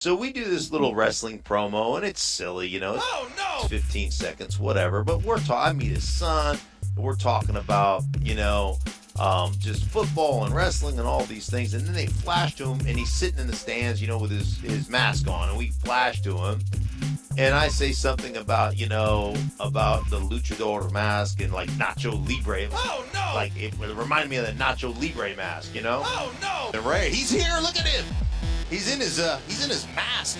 So we do this little wrestling promo, and it's silly, you know. Oh, no! It's 15 seconds, whatever. But I meet his son, and we're talking about, just football and wrestling and all these things. And then they flash to him, and he's sitting in the stands, with his mask on. And we flash to him, and I say something about, about the luchador mask and, like, Nacho Libre. Oh, no! Like, it reminded me of the Nacho Libre mask, Oh, no! And Ray, he's here, look at him! He's in his mask.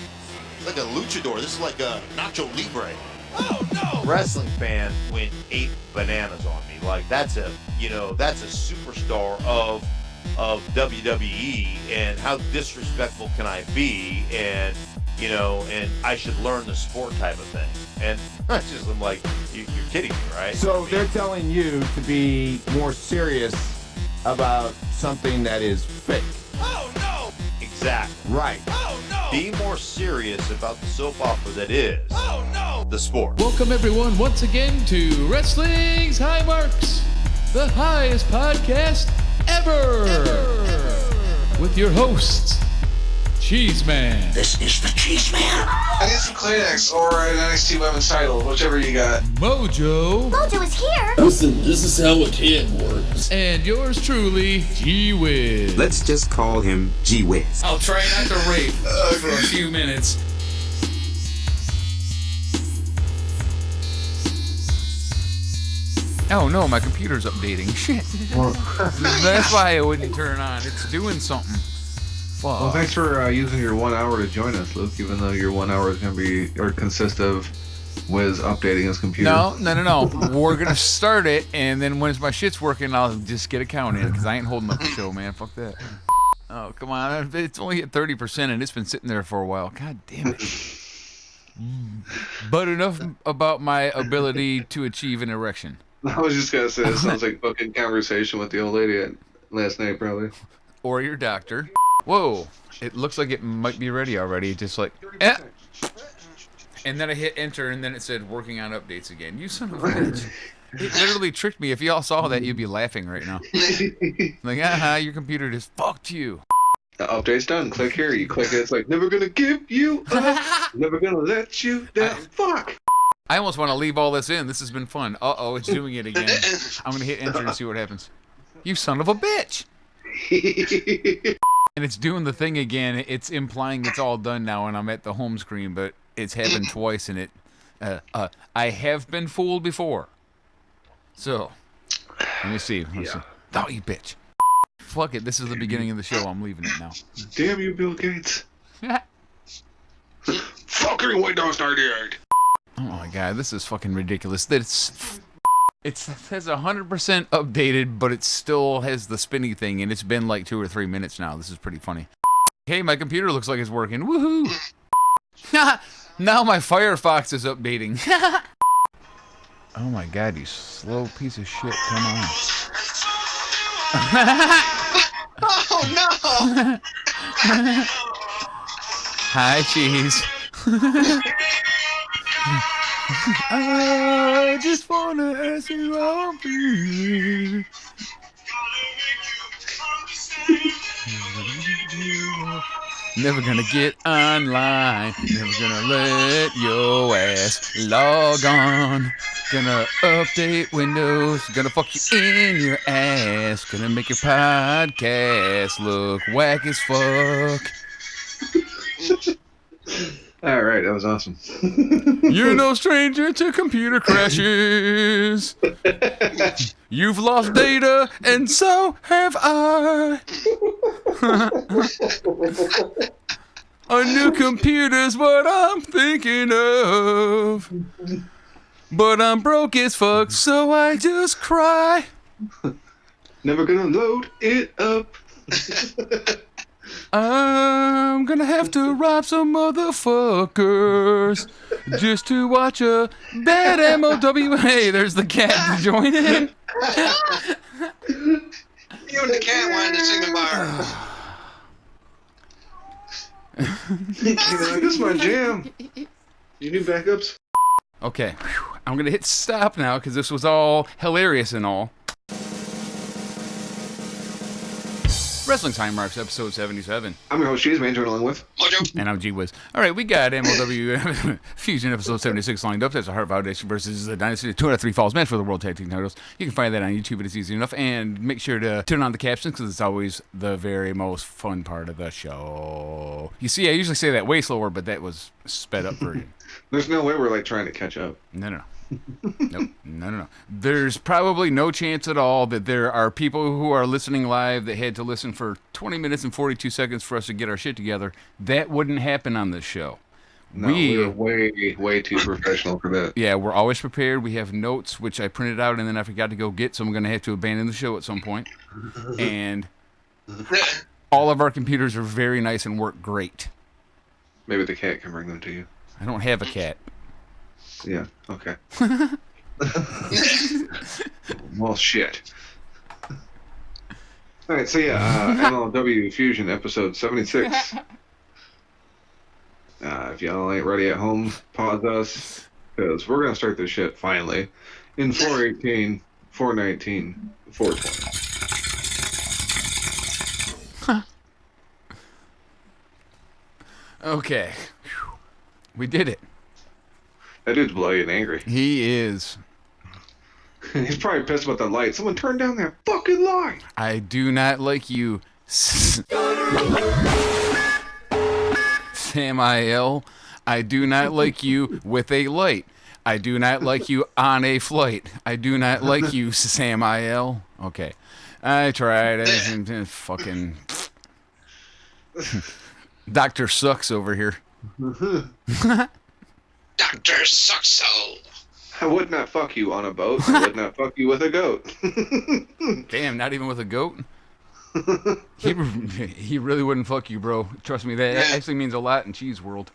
Like a luchador. This is like a Nacho Libre. Oh no! Wrestling fan went 8 bananas on me. Like that's a superstar of WWE, and how disrespectful can I be? And and I should learn the sport type of thing. And I'm like, you're kidding me, right? So they're telling you to be more serious about something that is fake. Oh no! Exactly. Right. Oh no! Be more serious about the soap opera that is the sport. Welcome everyone once again to Wrestling's High Marks, the highest podcast ever. With your hosts, Cheez Man. This is the Cheez Man. I need some Kleenex or an NXT Women's title, whichever you got. Mojo. Mojo is here. Listen, this is how a kid works. And yours truly, Whiz. Let's just call him Whiz. I'll try not to rape for a few minutes. Oh no, my computer's updating. Shit. That's why it wouldn't turn on. It's doing something. Fuck. Well, thanks for using your 1 hour to join us, Luke, even though your 1 hour is going to consist of Wiz updating his computer. No. We're going to start it, and then once my shit's working, I'll just get a count in, because I ain't holding up the show, man. Fuck that. Oh, come on. It's only at 30%, and it's been sitting there for a while. God damn it. But enough about my ability to achieve an erection. I was just going to say, it sounds like fucking conversation with the old lady last night, probably. Or your doctor. Whoa. It looks like it might be ready already. Just like, eh. And then I hit enter, and then it said working on updates again. You son of a bitch. It literally tricked me. If y'all saw that, you'd be laughing right now. Like, your computer just fucked you. The update's done. Click here. You click it. It's like, never going to give you up. Never going to let you down. Fuck. I almost want to leave all this in. This has been fun. Uh-oh, it's doing it again. I'm going to hit enter and see what happens. You son of a bitch. And it's doing the thing again. It's implying it's all done now, and I'm at the home screen, but it's happened twice, and it... I have been fooled before. So, let me see. Oh, you bitch. Fuck it. This is the beginning of the show. I'm leaving it now. Damn you, Bill Gates. Fucking Windows 98. Oh my god, this is fucking ridiculous. It says 100% updated, but it still has the spinny thing, and it's been like 2 or 3 minutes now. This is pretty funny. Hey, my computer looks like it's working. Woohoo! Now my Firefox is updating. Oh my god, you slow piece of shit. Come on. Oh no! Hi, Cheez. I just wanna ask you all please. Never gonna get online. Never gonna let your ass log on. Gonna update Windows. Gonna fuck you in your ass. Gonna make your podcast look whack as fuck. All right, that was awesome. You're no stranger to computer crashes. You've lost data, and so have I. A new computer's what I'm thinking of. But I'm broke as fuck, so I just cry. Never gonna load it up. I'm gonna have to rob some motherfuckers just to watch a bad MLW. Hey, there's the cat to join in. You and the cat wanted to sing the bar. This is my jam. You need backups? Okay, I'm gonna hit stop now because this was all hilarious and all. Wrestling Time Marks, episode 77. I'm your host, Cheez, man, joined along with Mojo. And I'm G-Wiz. All right, we got MLW Fusion episode 76 lined up. That's a Heart Foundation versus the Dynasty 2 out of 3 Falls match for the World Tag Team titles. You can find that on YouTube, and it's easy enough. And make sure to turn on the captions because it's always the very most fun part of the show. You see, I usually say that way slower, but that was sped up version. There's no way we're like trying to catch up. No. Nope. No. There's probably no chance at all that there are people who are listening live that had to listen for 20 minutes and 42 seconds for us to get our shit together. That wouldn't happen on this show. No, we're way too professional for that. Yeah, we're always prepared. We have notes, which I printed out and then I forgot to go get, so I'm going to have to abandon the show at some point. And all of our computers are very nice and work great. Maybe the cat can bring them to you. I don't have a cat. Yeah, okay. Well, shit. Alright, so yeah, MLW Fusion episode 76. If y'all ain't ready at home, pause us, because we're going to start this shit finally in 418, 419, 420. Okay. Whew. We did it. That dude's bloody and angry. He is. He's probably pissed about the light. Someone turn down that fucking light. I do not like you, Samael. I do not like you with a light. I do not like you on a flight. I do not like you, Samael. Okay. I tried. Fucking Dr. Sucks over here. Dr. Suxo. I would not fuck you on a boat. I would not fuck you with a goat. Damn, not even with a goat? He really wouldn't fuck you, bro. Trust me, that actually means a lot in Cheez world.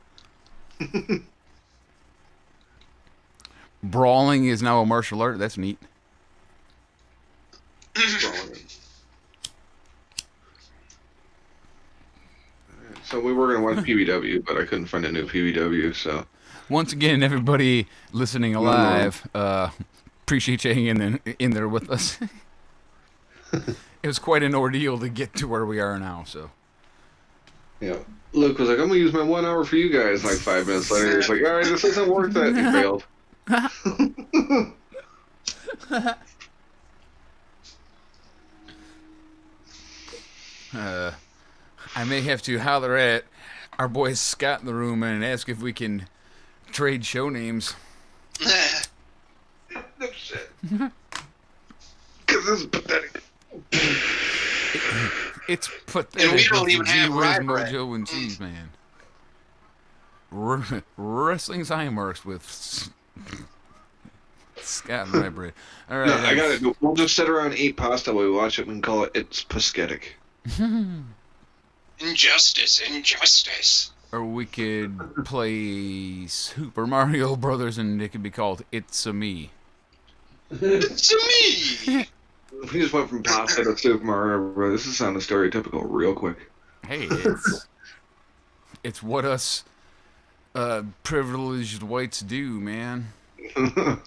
Brawling is now a martial art. That's neat. So we were going to watch PBW, but I couldn't find a new PBW, so... Once again, everybody listening alive, appreciate you hanging in there with us. It was quite an ordeal to get to where we are now, so. Yeah. Luke was like, I'm going to use my 1 hour for you guys. Like 5 minutes later, he's like, all right, this isn't worth it. He failed. I may have to holler at our boy Scott in the room and ask if we can trade show names. No shit. Because this is pathetic. It's pathetic. And we don't even have Whiz, rye bread. Mojo, and Cheez, man. Wrestling Time Works with Scott and Rye Bread. All right. No, I got it. We'll just sit around and eat pasta while we watch it and call it It's Pathetic. Injustice. Or we could play Super Mario Brothers and it could be called It's a Me. It's me. We just went from pasta to Super Mario Bros. This is sounding stereotypical real quick. Hey, it's what us privileged whites do, man. I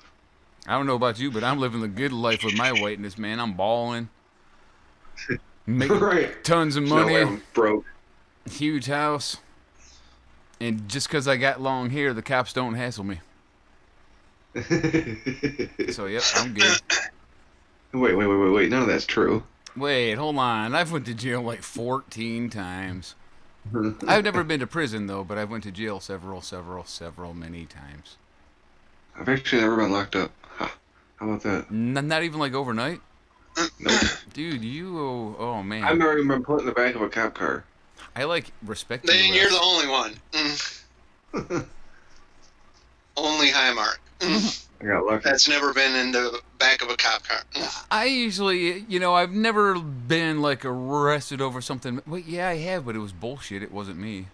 don't know about you, but I'm living the good life with my whiteness, man. I'm balling. Making Right. tons of There's no way money. I'm broke. Huge house. And just because I got long hair, the cops don't hassle me. So, yep, I'm good. Wait. None of that's true. Wait, hold on. I've went to jail like 14 times. I've never been to prison, though, but I've went to jail several, many times. I've actually never been locked up. Huh. How about that? Not even like overnight? Nope. Dude, oh man. I've never even been put in the back of a cop car. I like respect you. Then you're less. the only one. Only Highmark. I got lucky. That's never been in the back of a cop car. I usually, I've never been like arrested over something. Well, yeah, I have, but it was bullshit. It wasn't me.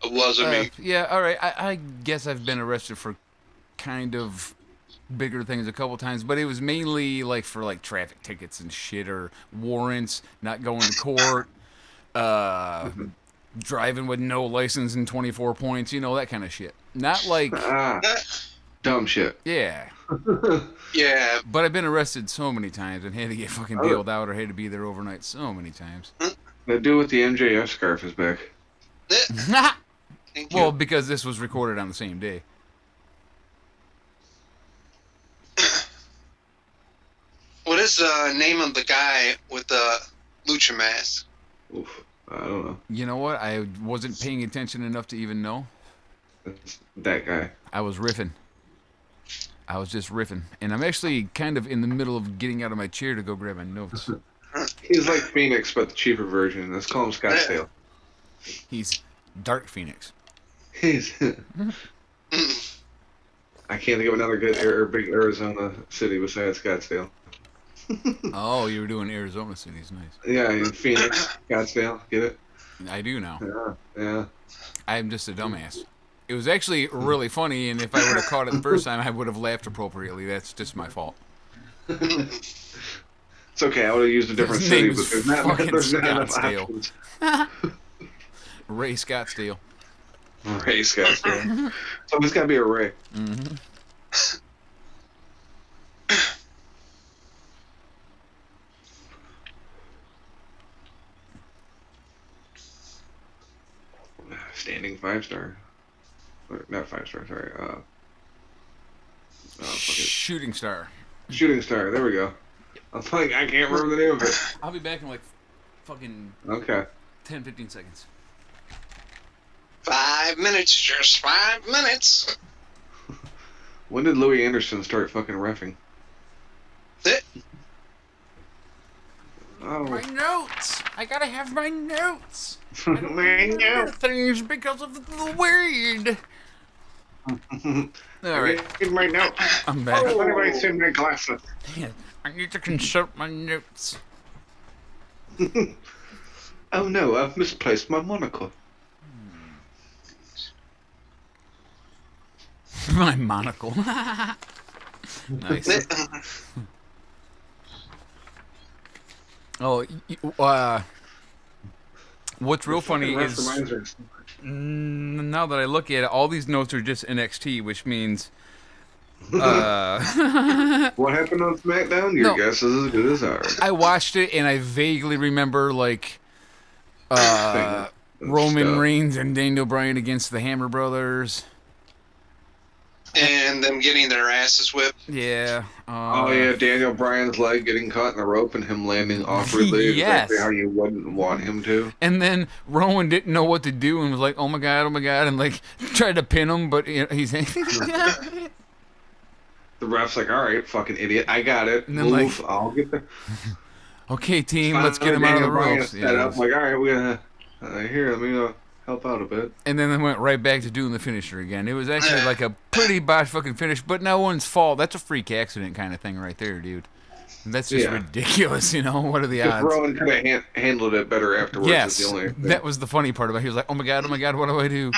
It wasn't me. Yeah, all right. I guess I've been arrested for kind of bigger things a couple times, but it was mainly like for like traffic tickets and shit or warrants, not going to court, driving with no license and 24 points, that kind of shit. Not like Dumb shit. Yeah. Yeah. But I've been arrested so many times and had to get fucking bailed out or had to be there overnight so many times. That dude with the MJF scarf is back. Thank you. Well, because this was recorded on the same day. What is the name of the guy with the lucha mask? Oof. I don't know. You know what? I wasn't paying attention enough to even know. It's that guy. I was riffing. I was just riffing. And I'm actually kind of in the middle of getting out of my chair to go grab my notes. He's like Phoenix, but the cheaper version. Let's call him Scottsdale. He's Dark Phoenix. He's. I can't think of another good big Arizona city besides Scottsdale. Oh, you were doing Arizona cities. Nice. Yeah, in Phoenix, Scottsdale. Get it? I do now. Yeah. I'm just a dumbass. It was actually really funny, and if I would have caught it the first time, I would have laughed appropriately. That's just my fault. It's okay. I would have used a different His city, name but is there's not fucking enough Scottsdale. options. Ray Scottsdale. Ray Scottsdale. So it's got to be a Ray. Mm-hmm. Standing 5-star. Or, not 5-star, sorry. Shooting Star. Shooting star. There we go. I was like, I can't remember the name of it. I'll be back in like fucking Okay. 10, 15 seconds. 5 minutes, just 5 minutes. When did Louis Anderson start fucking reffing? Oh. My notes! I gotta have my notes! My notes. Things because of the weed! Alright, Get my notes. I'm back. Has anybody seen my glasses? Man, I need to consult my notes. Oh no, I've misplaced my monocle. My monocle. Nice. Oh, what's real funny is now that I look at it, all these notes are just NXT, which means What happened on Smackdown? Your No. guess is as good as ours. I watched it and I vaguely remember like Roman Stuff. Reigns and Daniel Bryan against the Hammer Brothers. And them getting their asses whipped. Yeah. Oh yeah, Daniel Bryan's leg getting caught in the rope and him landing awkwardly Yes. exactly how you wouldn't want him to. And then Rowan didn't know what to do and was like, oh my god, and like tried to pin him, but you know, he's The ref's like, all right, fucking idiot, I got it. And then, Move, like, I'll get the. okay, team, let's get him out of the Daniel Bryan ropes. set Yeah. up, like, all right, we're gonna here. Let me help out a bit. And then they went right back to doing the finisher again. It was actually like a pretty botched fucking finish, but no one's fault. That's a freak accident kind of thing right there, dude. That's just Yeah. ridiculous, you know? What are the Because odds? Rowan could have handled it better afterwards. Yes, is the only thing. that was the funny part about it. He was like, oh my god, what do I do?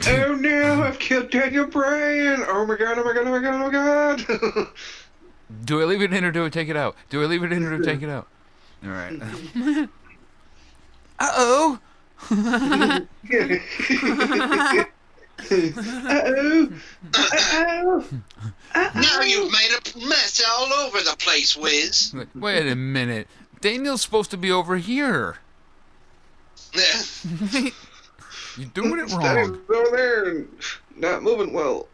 Oh no, I've killed Daniel Bryan! Oh my god, oh my god, oh my god, oh my god! Do I leave it in or do I take it out? Do I leave it in or do I take it out? All right. Uh-oh. Uh-oh! Uh-oh! Now you've made a mess all over the place, Whiz. Like, wait a minute. Daniel's supposed to be over here. You're doing it Daddy's wrong. over there and not moving well.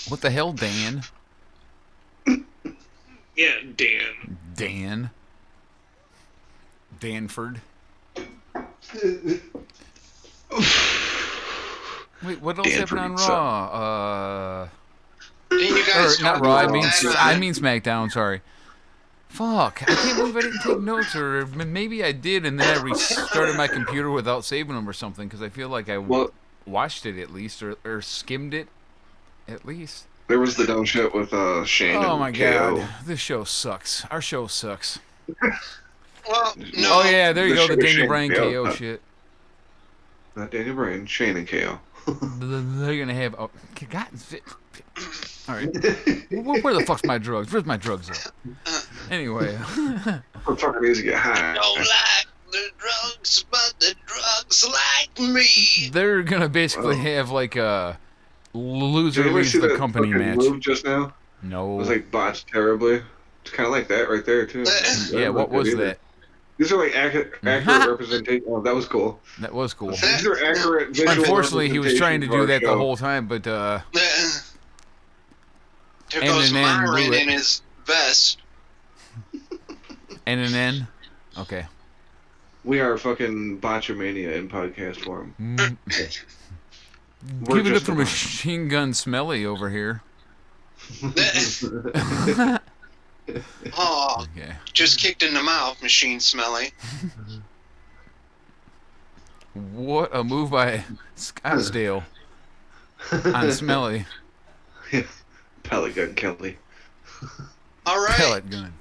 What the hell, Dan? Yeah, Dan. Dan? Danford? Wait, what else happened on Danford, Raw? Didn't you Or guys not talk Raw, about that? I mean SmackDown, sorry. Fuck, I can't believe I didn't take notes, or maybe I did, and then I restarted my computer without saving them or something, because I feel like I Well, watched it at least, or skimmed it at least. there was the dumb shit with Shane Oh and my KO. god, this show sucks. Our show sucks. Well, no. Oh yeah, there you The go, the shit with Daniel Shane Bryan KO. KO shit. Not Daniel Bryan, Shane and KO. They're gonna have. Oh, God, all right. Where the fuck's my drugs? Where's my drugs at? Anyway. I'm fucking easy to get high. Don't like the drugs, but the drugs like me. They're gonna basically have like a Loser Did anybody leaves see the that company fucking match. move just now? It No. was like botched terribly. It's kind of like that right there too. Yeah, what was that? These are like accurate representation. Oh, that was cool. That was cool. These are accurate visual Unfortunately, he was trying to representations of do our that the show. whole time, but There And goes then blew Myron it. in his vest. NNN? Okay. We are fucking botchamania in podcast form. Give it up just for a Machine Gun Smelly over here. Oh, Okay. just kicked in the mouth, machine smelly. What a move by Scottsdale on Smelly. Pellet gun Kelly. All right. Pellet gun.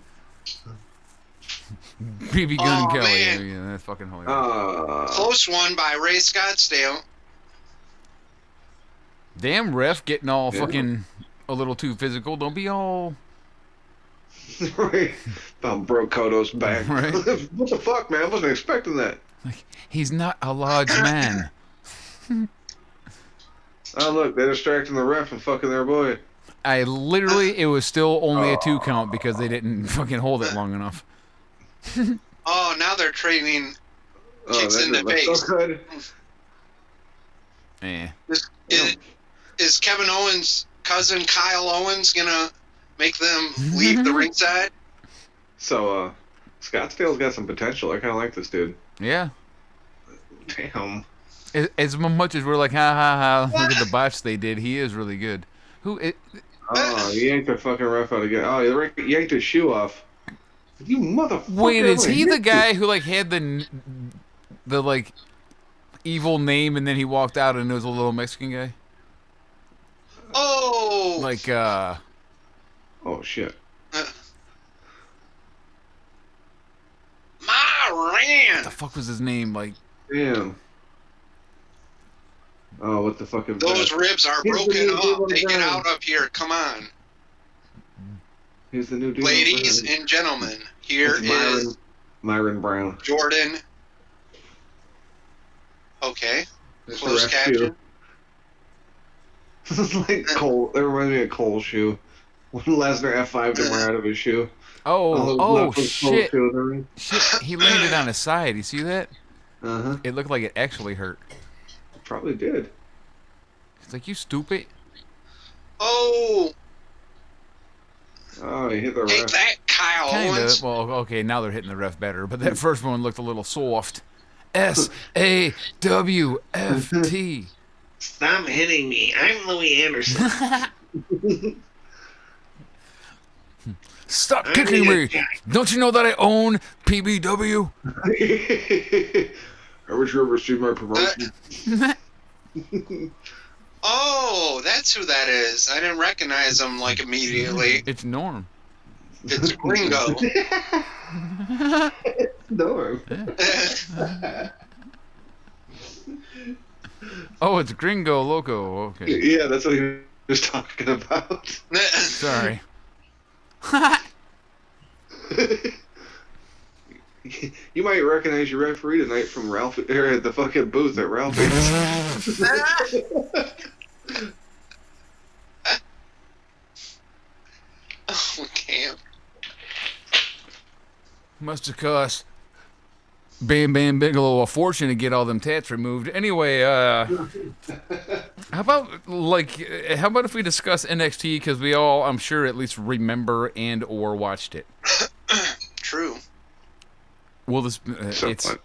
BB gun Oh, Kelly. man. Yeah, that's fucking hilarious. Close one by Ray Scottsdale. Damn ref getting all Yeah. fucking a little too physical. Don't be all Right. About broke Kodo's back. Right. What the fuck, man? I wasn't expecting that. like he's not a large man. Oh, look, they're distracting the ref and fucking their boy. I literally it was still only a 2 count because they didn't fucking hold it long enough. Oh, now they're trading kicks in the looks face. so good. Eh. Is Kevin Owens' cousin Kyle Owens gonna make them leave the ringside? So, Scottsdale's got some potential. I kind of like this dude. Yeah. Damn. As much as we're like, ha ha ha, look at the botch they did, he is really good. Oh, you yanked the fucking ref out again. Oh, you yanked his shoe off. You motherfucker. Wait, is he I'm the gonna guy who like had the like evil name and then he walked out and it was a little Mexican guy? Oh, Like Oh, shit. Myron. what the fuck was his name? Like Damn. Oh, what the fucking... Those ribs are He's the broken new up. Devil Take it Brown. out up here. Come on, He's the new dude. ladies and gentlemen. Here It's is Myron Brown. Jordan. Okay, That's closed the ref shoe. caption. This is like Cole. That reminds me of Cole's shoe. When Lesnar F5'd him right out of his shoe. oh shit. Uh Shit, he landed on his side. You see that? huh. It looked like it actually hurt. Probably did. It's like, you stupid. Oh, Oh, he hit the take ref. that, Kyle Kinda. Owens. Well, okay, now they're hitting the ref better, but that first one looked a little soft. SAWFT. Stop hitting me. I'm Louis Anderson. Stop kicking me. Don't you know that I own PBW? I wish you ever seen my promotion. Oh, that's who that is. I didn't recognize him like immediately. It's Norm. It's Gringo. No. Oh, it's Gringo Loco. Okay. Yeah, that's what he was talking about. Sorry. You might recognize your referee tonight from Ralph or at the fucking booth at Ralphie's. Oh, Cam. Must have cost Bam Bam Bigelow a fortune to get all them tats removed. Anyway, how about if we discuss NXT, because we all, I'm sure, at least remember and or watched it. True. Well, this So it's fun.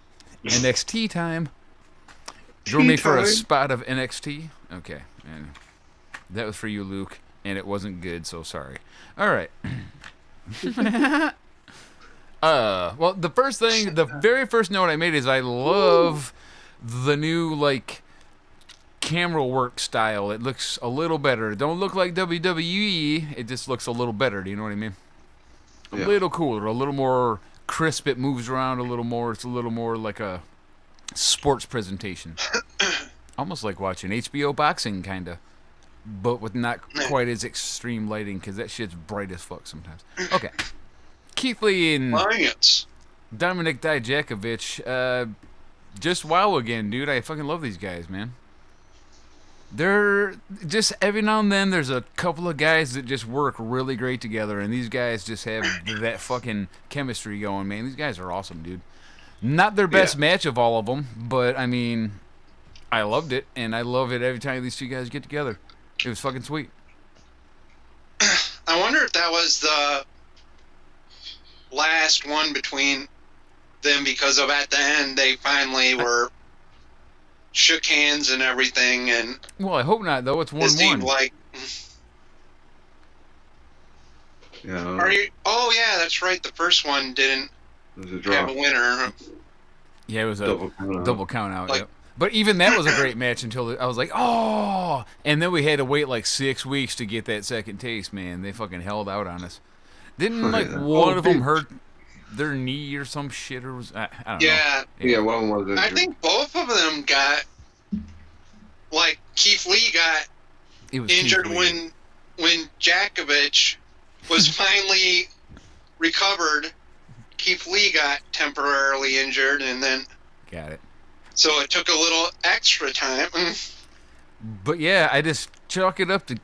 NXT time. Join me for a time? spot of NXT. Okay, and that was for you, Luke, and it wasn't good, so sorry. All right. Well, the very first note I made is I love the new like camera work style. It looks a little better. It don't look like WWE. It just looks a little better. Do you know what I mean? A Yeah. little cooler, a little more crisp. It moves around a little more. It's a little more like a sports presentation. Almost like watching HBO boxing, kind of. But with not quite as extreme lighting, because that shit's bright as fuck sometimes. Okay. Keith Lee and Lions. Dominic Dijakovic. Just wow again, dude. I fucking love these guys, man. They're just every now and then there's a couple of guys that just work really great together, and these guys just have that fucking chemistry going, man. These guys are awesome, dude. Not their best match of all of them, but I mean, I loved it, and I love it every time these two guys get together. It was fucking sweet. I wonder if that was the last one between them, because of at the end they finally were shook hands and everything, and Well, I hope not, though. It's it seemed 1-1. like, Yeah. are you? Oh yeah, that's right. The first one didn't It was a have draw. a winner. Yeah, it was a Double count out. count out. Like- Yep. But even that was a great match until I was like, oh! And then we had to wait like 6 weeks to get that second taste, man. They fucking held out on us. Didn't like Yeah. one of them hurt their knee or some shit, or was I don't know. Yeah, Yeah, one of them was I injured. think both of them got, like, Keith Lee got It was injured Keith Lee. when Jakovich was finally recovered. Keith Lee got temporarily injured, and then Got it. so it took a little extra time. But yeah, I just chalk it up to,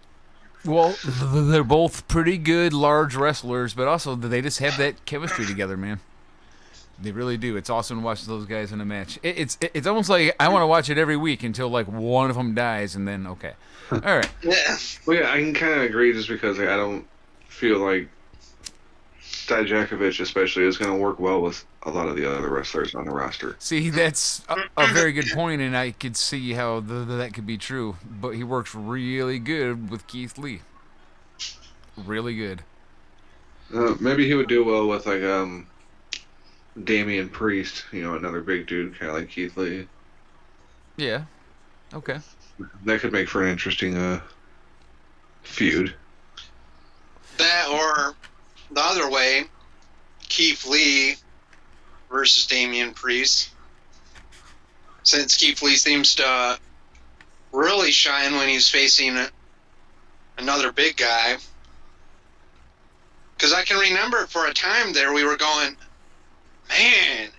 well, they're both pretty good, large wrestlers, but also they just have that chemistry together, man. They really do. It's awesome to watch those guys in a match. It's almost like I want to watch it every week until like one of them dies, and then okay, all right. Yeah. Well, yeah, I can kind of agree just because like, I don't feel like Dijakovic especially is going to work well with a lot of the other wrestlers on the roster. See, that's a very good point, and I could see how that could be true. But he works really good with Keith Lee. Really good. Maybe he would do well with like Damian Priest, you know, another big dude, kind of like Keith Lee. Yeah. Okay. That could make for an interesting feud. That or the other way, Keith Lee versus Damian Priest. Since Keith Lee seems to really shine when he's facing another big guy. Because I can remember for a time there we were going, man,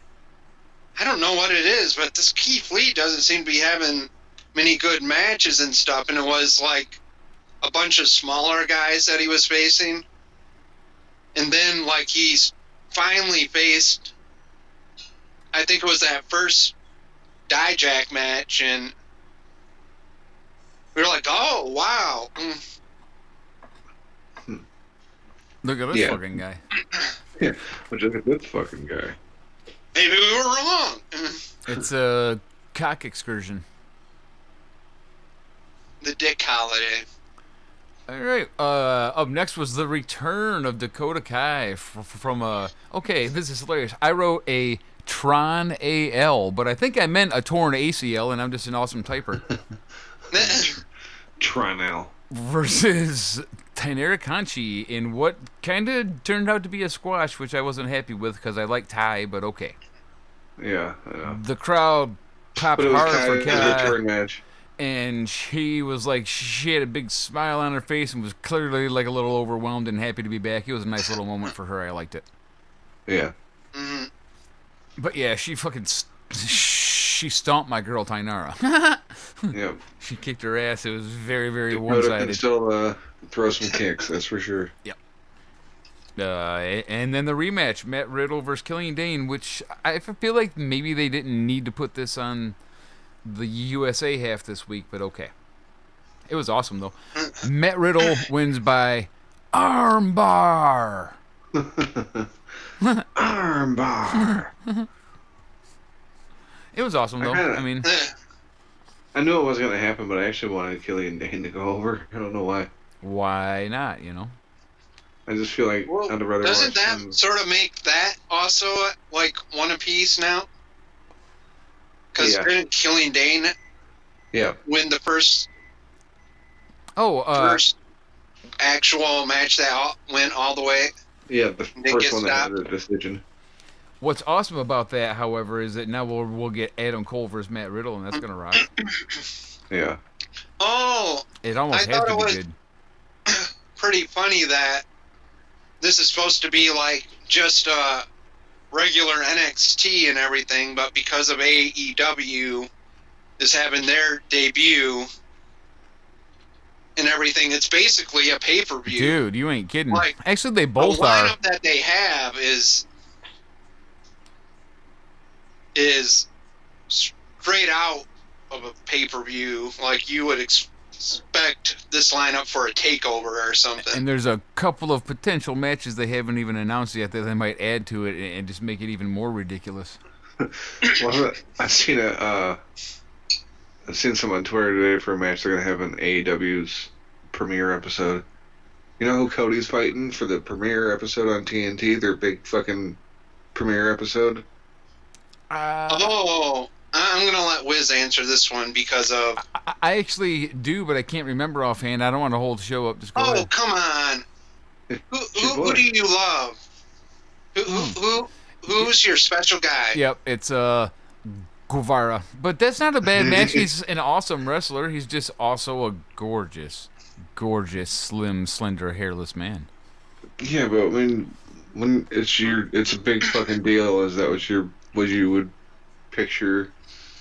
I don't know what it is, but this Keith Lee doesn't seem to be having many good matches and stuff. And it was like a bunch of smaller guys that he was facing. And then, like, he's finally faced, I think it was that first Dijak match, and we were like, oh, wow. Look at this Yeah. fucking guy. Yeah, which is a good fucking guy. Maybe we were wrong. It's a cock excursion. The Dick Holiday. All right. Up next was the return of Dakota Kai from okay, this is hilarious. I wrote a Tron AL, but I think I meant a torn ACL, and I'm just an awesome typer. Tronell. Versus Tainara Conchi in what kind of turned out to be a squash, which I wasn't happy with because I like Ty, but okay. Yeah, I know. The crowd popped But it was hard for Kai's Kai. return match. And she was like, she had a big smile on her face and was clearly like a little overwhelmed and happy to be back. It was a nice little moment for her. I liked it. Yeah. Mhm. But yeah, she fucking, she stomped my girl Tainara. Yeah. She kicked her ass. It was very, very Dakota can one-sided. still throw some kicks, that's for sure. And then the rematch, Matt Riddle versus Killian Dane, which I feel like maybe they didn't need to put this on the USA half this week, but okay. It was awesome, though. Matt Riddle wins by armbar. Armbar. It was awesome, though. I mean, I knew it wasn't going to happen, but I actually wanted Killian Dane to go over. I don't know why. why not, you know? I just feel like Well, I'd rather doesn't watch that him. sort of make that also, like, one apiece now? Because Yeah. didn't Killian Dane Yeah. win the first Oh, actual match that went all the way? Yeah, the They first get one that had stopped. a decision. what's awesome about that, however, is that now we'll get Adam Cole versus Matt Riddle, and that's gonna rock. Yeah. Oh, It almost I has thought to it be was- good. pretty funny that this is supposed to be like just regular NXT and everything, but because of AEW is having their debut, and everything. It's basically a pay-per-view. Dude, you ain't kidding. Like, Actually, they The both are. lineup that they have is straight out of a pay-per-view. Like, you would expect this lineup for a takeover or something. And there's a couple of potential matches they haven't even announced yet that they might add to it and just make it even more ridiculous. Well, I've seen some on Twitter today for a match they're gonna have in AEW's premiere episode. You know who Cody's fighting for the premiere episode on TNT? Their big fucking premiere episode. I'm gonna let Whiz answer this one because of. I actually do, but I can't remember offhand. I don't want to hold the show up. Just go Oh, ahead. come on! Who do you love? Who's your special guy? Yep, it's Guevara. But that's not a bad match. He's an awesome wrestler. He's just also a gorgeous, slim, slender, hairless man. Yeah, but when it's a big fucking deal. Is that what you would picture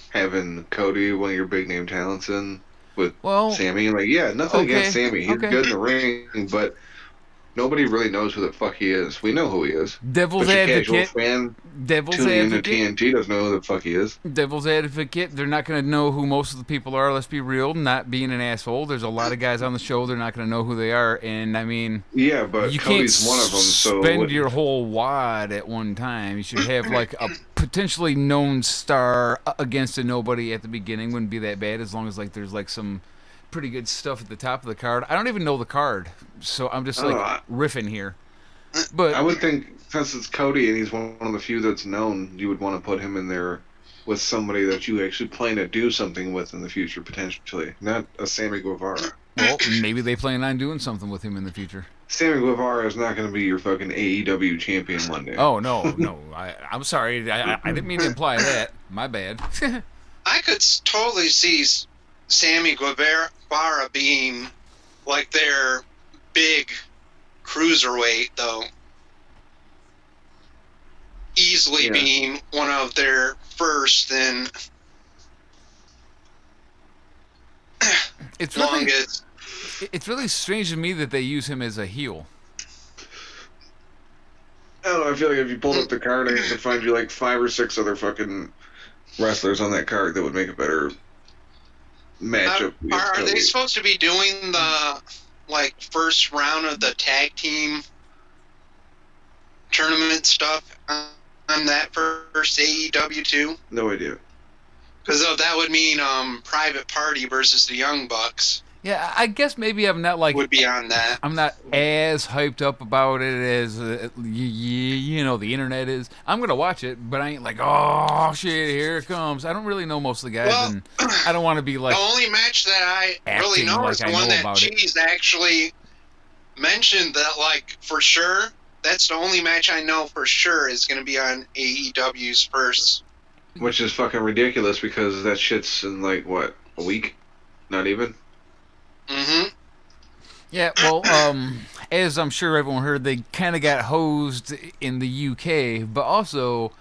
having Cody, one of your big name talents, in with Sammy? Like, yeah, nothing against Sammy. He's good in the ring, but nobody really knows who the fuck he is. We know who he is. Devil's advocate. Devil's advocate. TNT doesn't know who the fuck he is. Devil's advocate. They're not going to know who most of the people are. Let's be real. Not being an asshole. There's a lot of guys on the show. They're not going to know who they are. And I mean, yeah, but you Cody's can't one of them. So spend your whole wad at one time. You should have like a potentially known star against a nobody at the beginning. Wouldn't be that bad as long as like there's like some pretty good stuff at the top of the card. I don't even know the card, so I'm just like riffing here. But I would think since it's Cody and he's one of the few that's known, you would want to put him in there with somebody that you actually plan to do something with in the future, potentially. Not a Sammy Guevara. Well, maybe they plan on doing something with him in the future. Sammy Guevara is not going to be your fucking AEW champion Monday. Oh, no. I'm sorry. I didn't mean to imply that. My bad. I could totally see Sammy Guevara being like their big cruiserweight, though. Easily being one of their first and longest. It's really strange to me that they use him as a heel. I don't know. I feel like if you pulled up the card, I could find you like 5 or 6 other fucking wrestlers on that card that would make a better matchup. Are they supposed to be doing the first round of the tag team tournament stuff on that first AEW too? No idea. Because that would mean Private Party versus the Young Bucks. Yeah, I guess maybe I'm not would be on that. I'm not as hyped up about it as you know the internet is. I'm gonna watch it, but I ain't like, oh shit, here it comes. I don't really know most of the guys, and I don't want to be like. The only match that I really know is the one that Cheez actually mentioned that for sure. That's the only match I know for sure is gonna be on AEW's first. Which is fucking ridiculous because that shit's in a week? Not even. Mm-hmm. Yeah, well, as I'm sure everyone heard, they kind of got hosed in the UK, but also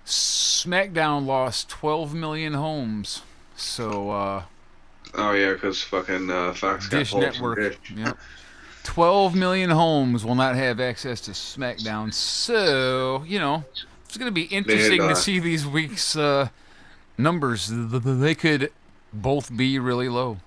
Smackdown lost 12 million homes. So, oh yeah, because fucking Fox got Dish Network. Yep. 12 million homes will not have access to Smackdown. So, it's going to be interesting to see these weeks' numbers. They could both be really low.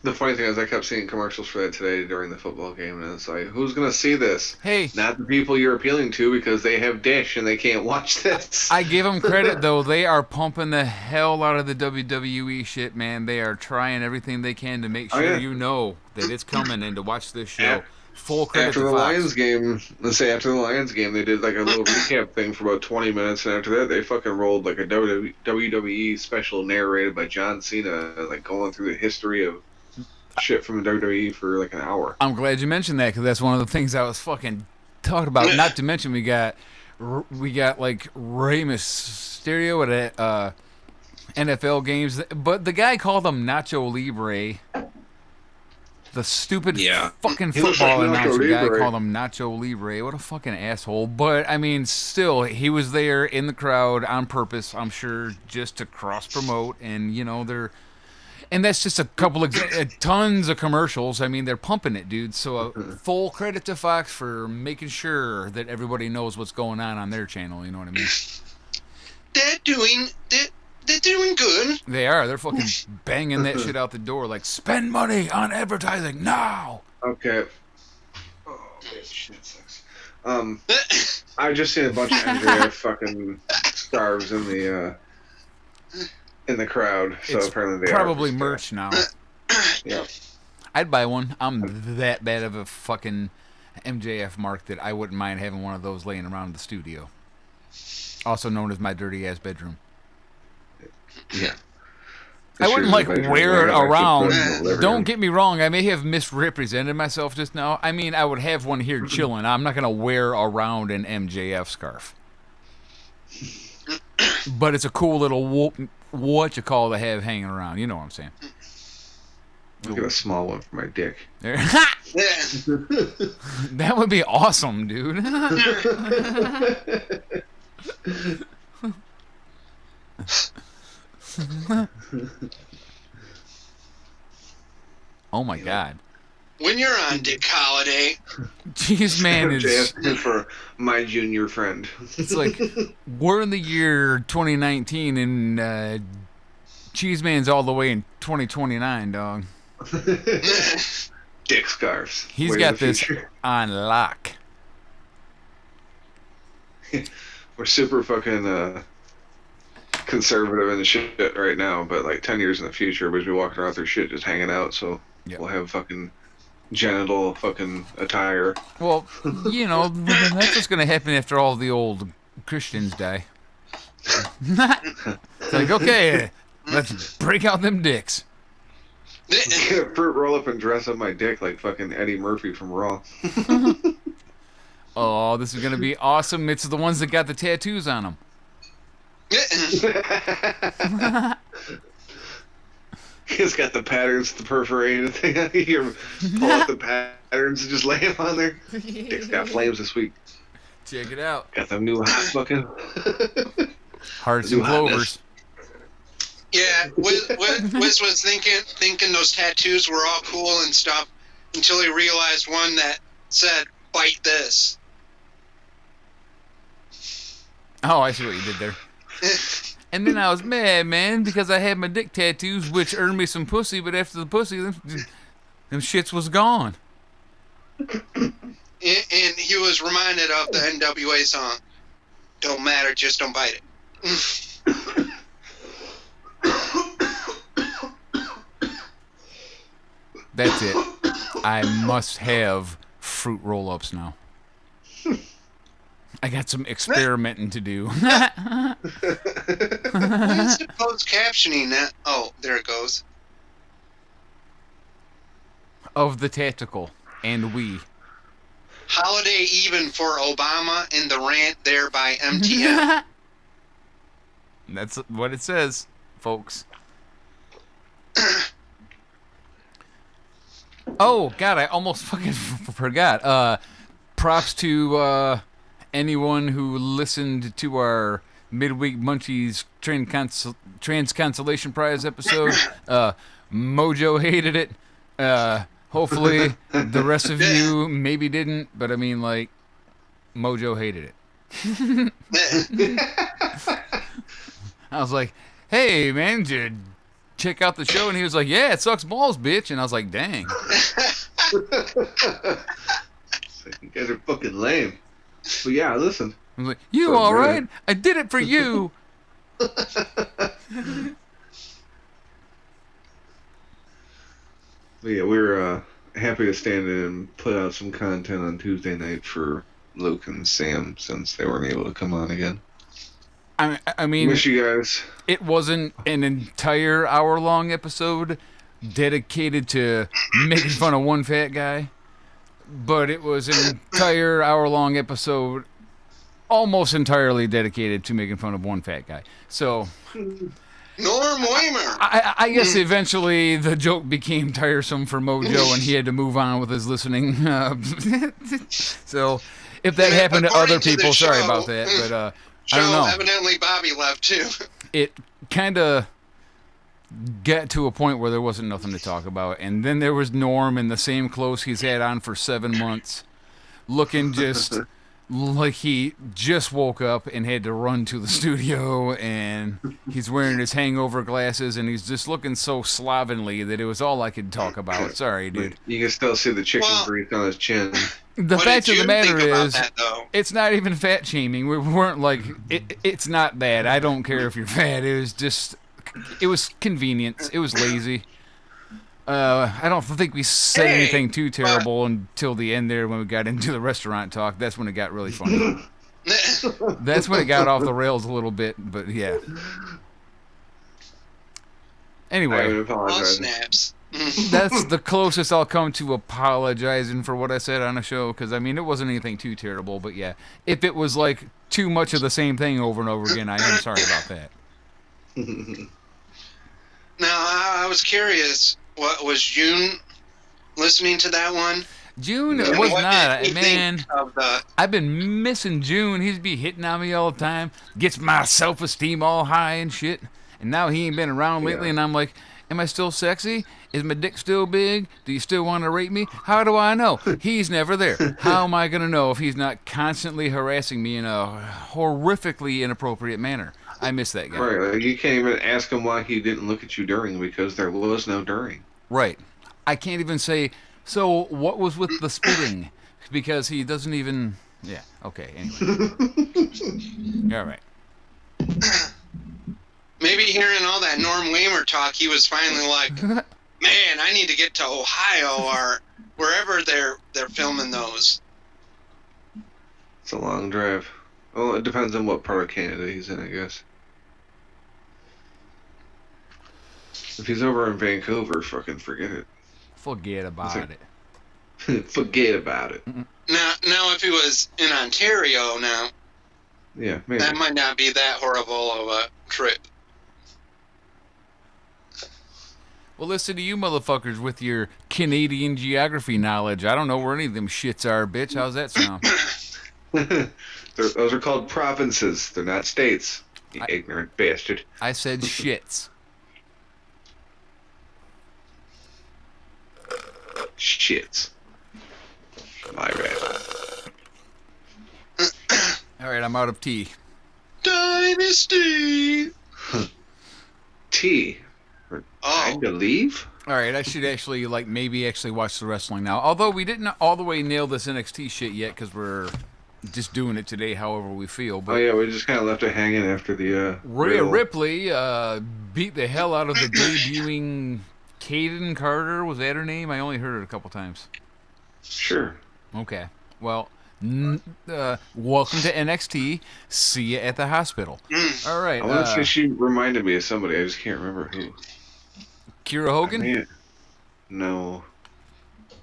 The funny thing is I kept seeing commercials for that today during the football game, and it's like, who's going to see this? Hey. Not the people you're appealing to because they have Dish and they can't watch this. I give them credit, though. They are pumping the hell out of the WWE shit, man. They are trying everything they can to make sure you know that it's coming and to watch this show. Full credit after to the Fox. Lions game, after the Lions game, they did a little recap thing for about 20 minutes, and after that, they fucking rolled a WWE special narrated by John Cena, going through the history of shit from the WWE for an hour. I'm glad you mentioned that because that's one of the things I was fucking talking about. Not to mention we got Rey Mysterio at NFL games, but the guy called him Nacho Libre. The stupid fucking football announcer guy called him Nacho Libre. What a fucking asshole. But, I mean, still, he was there in the crowd on purpose, I'm sure, just to cross-promote. And, And that's just a couple of tons of commercials. I mean, they're pumping it, dude. So full credit to Fox for making sure that everybody knows what's going on their channel. You know what I mean? They're doing good. They are. They're fucking banging that shit out the door. Like, spend money on advertising now. Okay. Oh, man, shit sucks. I just seen a bunch of MJF fucking scarves in the crowd. So It's apparently they probably are merch now. Yeah. I'd buy one. I'm that bad of a fucking MJF mark that I wouldn't mind having one of those laying around the studio. Also known as my dirty ass bedroom. Yeah. I wouldn't like wear it around. Don't Don't get me wrong. I may have misrepresented myself just now. I mean, I would have one here chilling. I'm not gonna wear around an MJF scarf. But it's a cool little what you call to have hanging around. You know what I'm saying? I'll get a small one for my dick. There. Yeah. That would be awesome, dude. Oh my God. When you're on Dick Holiday, Jeez, man, is MJF for my junior friend. it's like we're in the year 2019 and Cheese Man's all the way in 2029, dog. Dick scarves. He's Way in got the this future. on lock. We're super fucking conservative in the shit right now, but like 10 years in the future, we'll be walking around with our shit just hanging out, so Yep. we'll have fucking genital fucking attire. Well, you know, that's what's gonna happen after all the old Christians die. It's like, okay, let's break out them dicks. Get a fruit roll up and dress up my dick like fucking Eddie Murphy from Raw. Oh, this is gonna be awesome. It's the ones that got the tattoos on them. He's got the patterns, the perforated thing. You pull out the patterns and just lay them on there. Dick's got flames this week. Check it out. Got them new hot fucking Hearts New and clovers. yeah, Wiz was thinking those tattoos were all cool and stuff until he realized one that said, "Bite this." Oh, I see what you did there. And then I was mad, man, because I had my dick tattoos, which earned me some pussy, but after the pussy, them shits was gone. And he was reminded of the NWA song, "Don't matter, just don't bite it." That's it. I must have fruit roll-ups now. I got some experimenting to do. Where's the closed captioning that? Oh, there it goes. Of the tactical and we. Holiday even for Obama in the rant there by MTM. That's what it says, folks. Oh, God, I almost fucking forgot. Props to anyone who listened to our Midweek Munchies Trans Consolation Prize episode. Mojo hated it. Hopefully the rest of you maybe didn't, but I mean, like, Mojo hated it. I was like, hey, man, did you check out the show? And he was like, yeah, it sucks balls, bitch. And I was like, dang. You guys are fucking lame. But yeah, listen. I was like, you So all good. right? I did it for you. But yeah, we're happy to stand in and put out some content on Tuesday night for Luke and Sam since they weren't able to come on again. I mean, Miss you guys. it wasn't an entire hour-long episode dedicated to making fun of one fat guy, but it was an entire hour-long episode almost entirely dedicated to making fun of one fat guy. So Norm Weimer. I guess eventually the joke became tiresome for Mojo and he had to move on with his listening. So if that happened to According other to the people, sorry show- about that. But I So don't know. evidently Bobby left too. It kind of... got to a point where there wasn't nothing to talk about. And then there was Norm in the same clothes he's had on for 7 months, looking just like he just woke up and had to run to the studio, and he's wearing his hangover glasses, and he's just looking so slovenly that it was all I could talk about. Sorry, dude. You can still see the chicken grease on his chin. The What fact did of the you matter think about is, that, though? it's not even fat shaming. We weren't like, it's not that. I don't care if you're fat. It was just, it was convenience. It was lazy. I don't think we said anything too terrible until the end there when we got into the restaurant talk. That's when it got really funny. That's when it got off the rails a little bit, but yeah. Anyway. All snaps. That's the closest I'll come to apologizing for what I said on a show, because, I mean, it wasn't anything too terrible, but yeah. If it was, like, too much of the same thing over and over again, I am sorry about that. Now, I was curious, what was June listening to that one? June And was what not, did he man. think of the... I've been missing June. He's be hitting on me all the time. Gets my self-esteem all high and shit. And now he ain't been around lately, and I'm like, am I still sexy? Is my dick still big? Do you still want to rape me? How do I know? He's never there. How am I going to know if he's not constantly harassing me in a horrifically inappropriate manner? I miss that guy. Right, like you can't even ask him why he didn't look at you during, because there was no during. Right. I can't even say, so what was with the spitting? Because he doesn't even... Yeah, okay, anyway. All right. Maybe hearing all that Norm Lamer talk, he was finally like, man, I need to get to Ohio or wherever they're filming those. It's a long drive. Well, it depends on what part of Canada he's in, I guess. If he's over in Vancouver, fucking forget it. Forget about it. Forget about it. Now, if he was in Ontario now, Yeah, maybe. that might not be that horrible of a trip. Well, listen to you motherfuckers with your Canadian geography knowledge. I don't know where any of them shits are, bitch. How's that sound? Those are called provinces. They're not states. You ignorant bastard. I said shits. Shits. My bad. All right, I'm out of tea. Dynasty! T. Time to leave? All right, I should actually, maybe actually watch the wrestling now. Although we didn't all the way nail this NXT shit yet, because we're just doing it today however we feel. But Oh, yeah, we just kind of left it hanging after the, Rhea riddle. Ripley beat the hell out of the debuting Kaden Carter. Was that her name? I only heard it a couple times. Sure. Okay. Well, welcome to NXT. See you at the hospital. All right. I want to say she reminded me of somebody. I just can't remember who. Kira Hogan? No.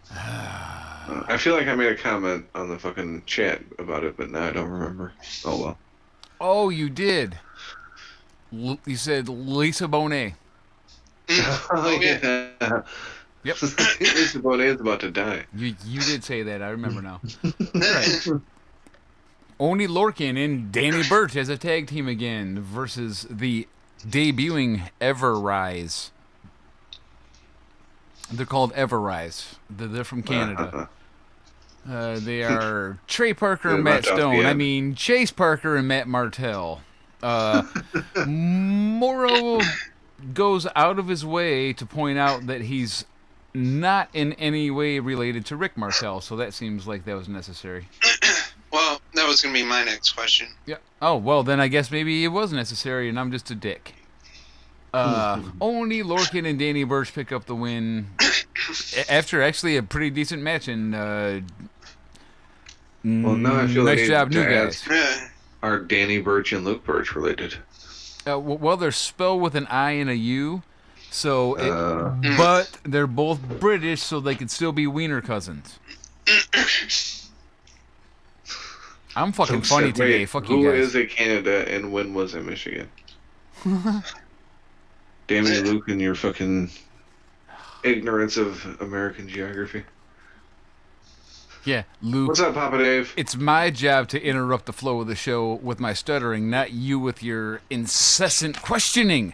I feel like I made a comment on the fucking chat about it, but now I don't remember. Oh, well. Oh, you did. You said Lisa Bonet. Oh, yeah. Yep. Lisa Bonet is about to die. You did say that. I remember now. Right. Oni Lorcan and Danny Burch as a tag team again versus the debuting Everrise. They're called Everrise. They're from Canada. They are Trey Parker and Matt Stone. I mean, Chase Parker and Matt Martell. Morrow goes out of his way to point out that he's not in any way related to Rick Martel, so that seems like that was necessary. Well, that was going to be my next question. Yeah. Oh, well, then I guess maybe it was necessary, and I'm just a dick. Only Lorcan and Danny Burch pick up the win after actually a pretty decent match, and Well, now I feel nice job, new to guys. ask, are Danny Burch and Luke Burch related? Well, they're spelled with an I and a U, so but they're both British, so they could still be wiener cousins. I'm fucking funny today. Fuck you Who guys. is a Canada and when was it Michigan? Damn you, Luke, and your fucking ignorance of American geography. Yeah, Luke. What's up, Papa Dave? It's my job to interrupt the flow of the show with my stuttering, not you with your incessant questioning.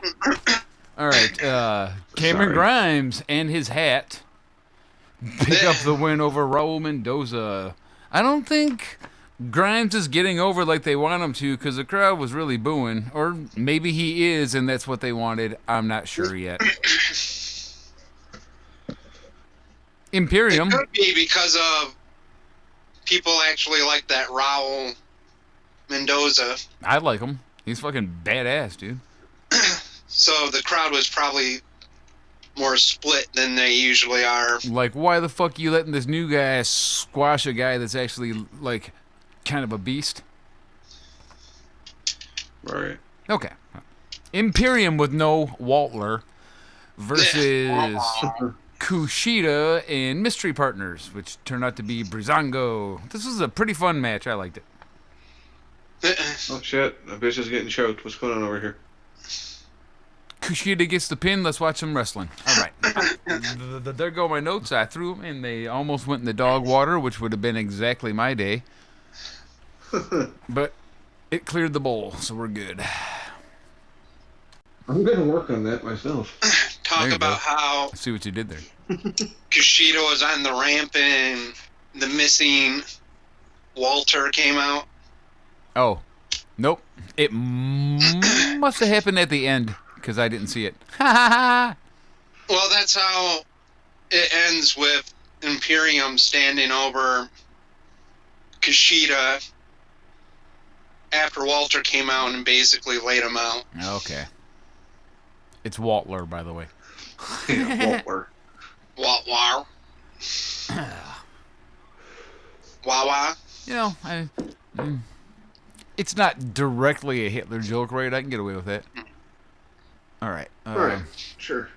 All right, Cameron Sorry. Grimes and his hat pick up the win over Raul Mendoza. I don't think Grimes is getting over like they want him to because the crowd was really booing. Or maybe he is, and that's what they wanted. I'm not sure yet. Imperium. It could be because of people actually like that Raul Mendoza. I like him. He's fucking badass, dude. So the crowd was probably more split than they usually are. Like, why the fuck are you letting this new guy squash a guy that's actually, like, kind of a beast? Right. Okay. Imperium with no Waltler versus Kushida and Mystery Partners, which turned out to be Breezango. This was a pretty fun match. I liked it. Oh shit! A bitch is getting choked. What's going on over here? Kushida gets the pin. Let's watch some wrestling. All right. There go my notes. I threw them, and they almost went in the dog water, which would have been exactly my day. But it cleared the bowl, so we're good. I'm gonna work on that myself. Talk There you about go. how I see what you did there. Kushida was on the ramp and the missing Walter came out. Oh, nope. It must have happened at the end because I didn't see it. Well, that's how it ends with Imperium standing over Kushida after Walter came out and basically laid him out. Okay. It's Waltler, by the way. Yeah, Waltler. Wow. Wawa. You know, it's not directly a Hitler joke, right? I can get away with that. All right. Right. Sure.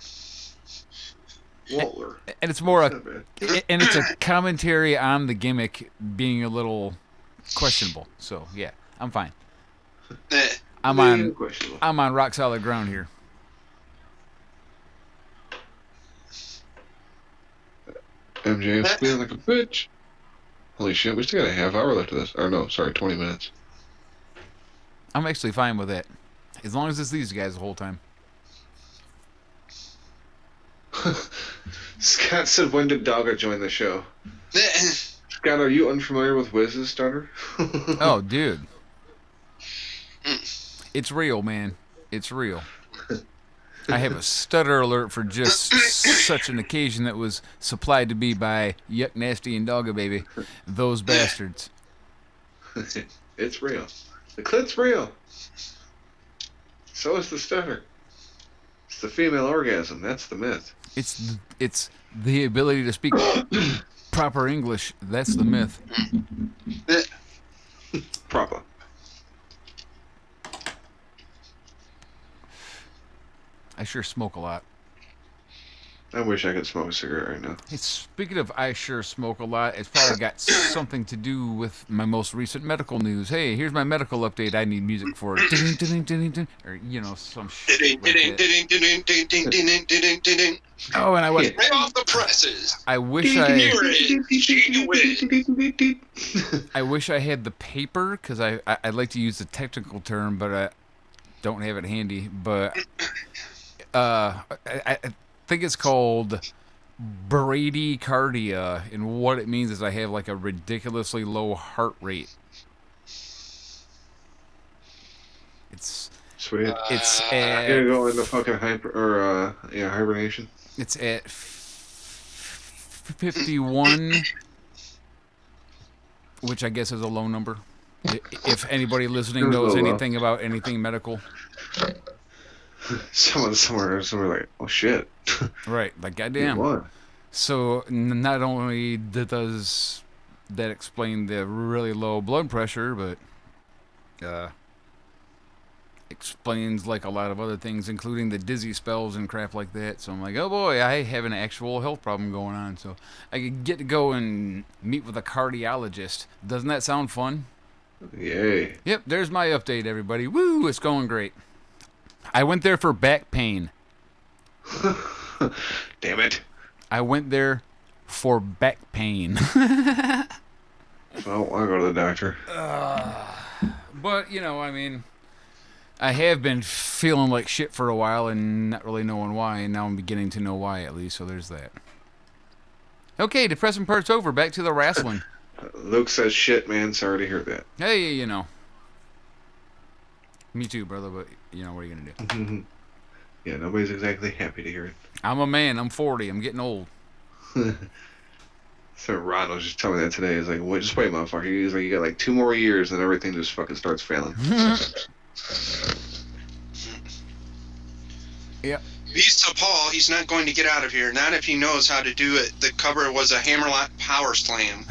Waltler. And it's more Not bad. and it's a commentary on the gimmick being a little questionable. So yeah, I'm fine. Eh. I'm Questionable. on rock solid ground here. MJF's feeling like a bitch. Holy shit, we still got a half hour left of this. Or no, sorry, 20 minutes. I'm actually fine with that, as long as it's these guys the whole time. Scott said, when did Dogga join the show? Eh. Scott, are you unfamiliar with Wiz's starter? Oh, dude, it's real, man. It's real. I have a stutter alert for just such an occasion that was supplied to me by Yuck Nasty and Dogga Baby. Those bastards. It's real. The clit's real. So is the stutter. It's the female orgasm. That's the myth. It's the ability to speak proper English. That's the myth. Proper. I sure smoke a lot. I wish I could smoke a cigarette right now. Hey, speaking of I sure smoke a lot, it's probably got something to do with my most recent medical news. Hey, here's my medical update. I need music for it. Or, you know, some shit like that. Oh, and I went... Right off the presses. I wish Here it is. Gee whiz. I wish I had the paper, because I'd like to use the technical term, but I don't have it handy. But I think it's called bradycardia, and what it means is I have like a ridiculously low heart rate. It's Sweet. it's You at gonna go into fucking hibernation? it's at 51, which I guess is a low number. If anybody listening knows anything about anything medical. Someone somewhere like, oh shit. Right, like goddamn. What? So not only does that explain the really low blood pressure, but explains like a lot of other things, including the dizzy spells and crap like that. So I'm like, oh boy, I have an actual health problem going on. So I could get to go and meet with a cardiologist. Doesn't that sound fun? Yay. Yep, there's my update, everybody. Woo, it's going great. I went there for back pain. Damn it. I went there for back pain. Well, I'll go to the doctor. But, you know, I mean, I have been feeling like shit for a while and not really knowing why, and now I'm beginning to know why at least, so there's that. Okay, depressing part's over. Back to the wrestling. Luke says shit, man. Sorry to hear that. Hey, you know. Me too, brother, but you know, what are you going to do? Yeah, nobody's exactly happy to hear it. I'm a man. I'm 40. I'm getting old. So Ron was just telling me that today. He's like, "Wait, just wait, motherfucker." He's like, "You got like 2 more years, and everything just fucking starts failing." Yep. He's to Paul. He's not going to get out of here. Not if he knows how to do it. The cover was a hammerlock power slam.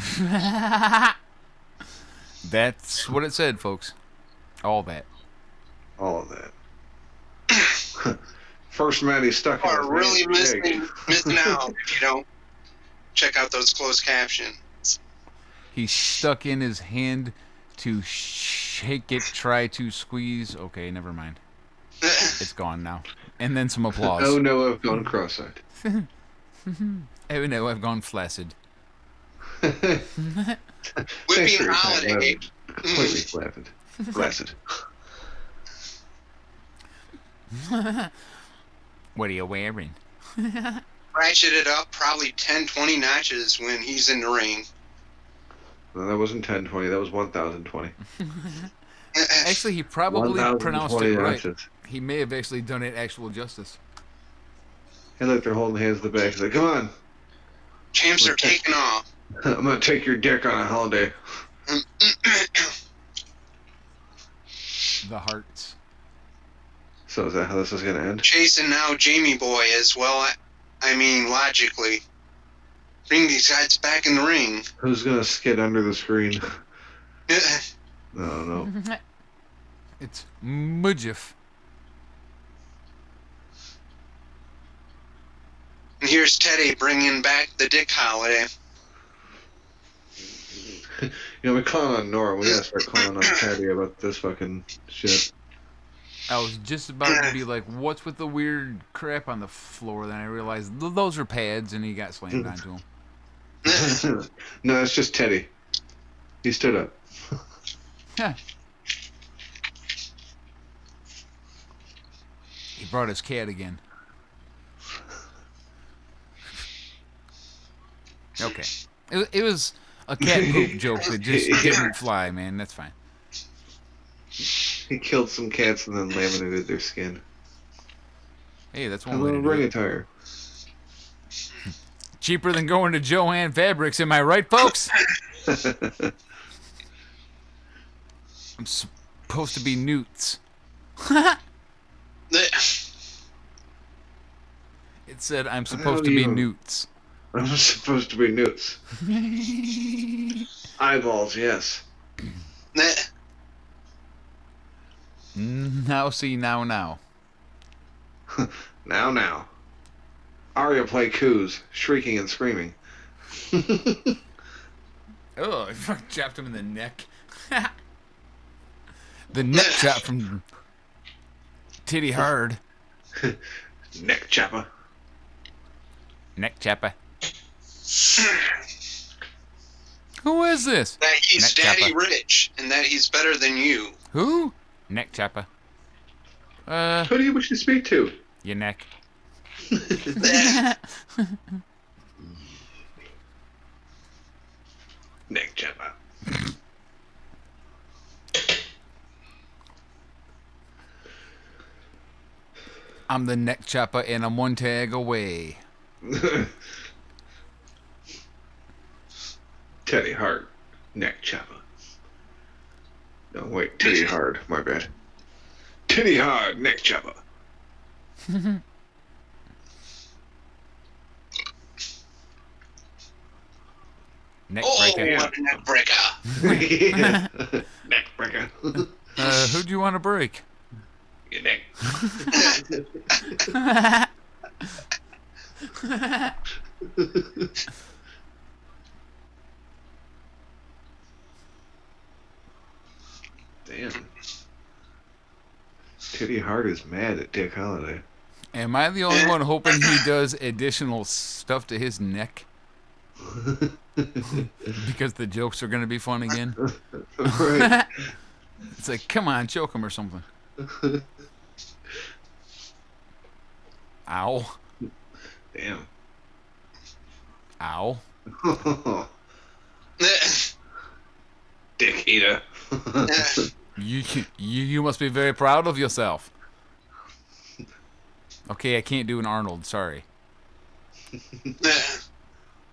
That's what it said, folks. All that. All of that. First man he's stuck You in are his really man's leg. missing out if you don't check out those closed captions. He stuck in his hand to shake it, try to squeeze. Okay, never mind. It's gone now. And then some applause. Oh no, I've gone cross-eyed. Oh no, I've gone flaccid. Whipping holiday. Completely flaccid. Flaccid. What are you wearing? Ratchet it up probably 10, 20 notches when he's in the ring. No, that wasn't 1020. That was 1020. Actually, he probably pronounced 1020 it right. notches. He may have actually done it actual justice. And look, they're holding hands in the back. He's like, "Come on, Champs are taking off. I'm gonna take your dick on a holiday." The hearts. So is that how this is gonna end? Chasing now Jamie Boy as well. I mean, logically. Bring these guys back in the ring. Who's gonna skid under the screen? No. It's Mujif. And here's Teddy bringing back the Dick Holiday. You know, we clown on Nora. We gotta start clowning on Patty about this fucking shit. I was just about to be like, what's with the weird crap on the floor? Then I realized those are pads, and he got slammed onto them. No, it's just Teddy. He stood up. Huh. He brought his cat again. Okay. It was a cat poop joke that just didn't fly, man. That's fine. He killed some cats and then laminated their skin. Hey, that's A one way to little do ring it. attire. Cheaper than going to Joann Fabrics, am I right, folks? I'm supposed to be newts. It said I'm supposed to be newts. I'm supposed to be newts. Eyeballs, yes. Now see, now. Now. Arya play coos, shrieking and screaming. Oh, I fucking chopped him in the neck. The neck chop from Titty Hard. Neck chopper. Neck chopper. Who is this? That he's Neck Daddy chopper. Rich, and that he's better than you. Who? Neck chopper. Who do you wish to speak to? Your neck. Neck chopper. I'm the neck chopper, and I'm one tag away. Teddy Hart. Neck chopper. No, wait. Titty Hard. My bad. Titty Hard. Neck chopper. Neck Oh, breaker. what a neck breaker. Yeah. Neck breaker. Who'd you want to break? Your neck. Damn. Titty Hart is mad at Dick Holiday. Am I the only one hoping he does additional stuff to his neck? Because the jokes are going to be fun again? Right. It's like, come on, choke him or something. Ow. Damn. Ow. Dick eater. You must be very proud of yourself. Okay, I can't do an Arnold, sorry. The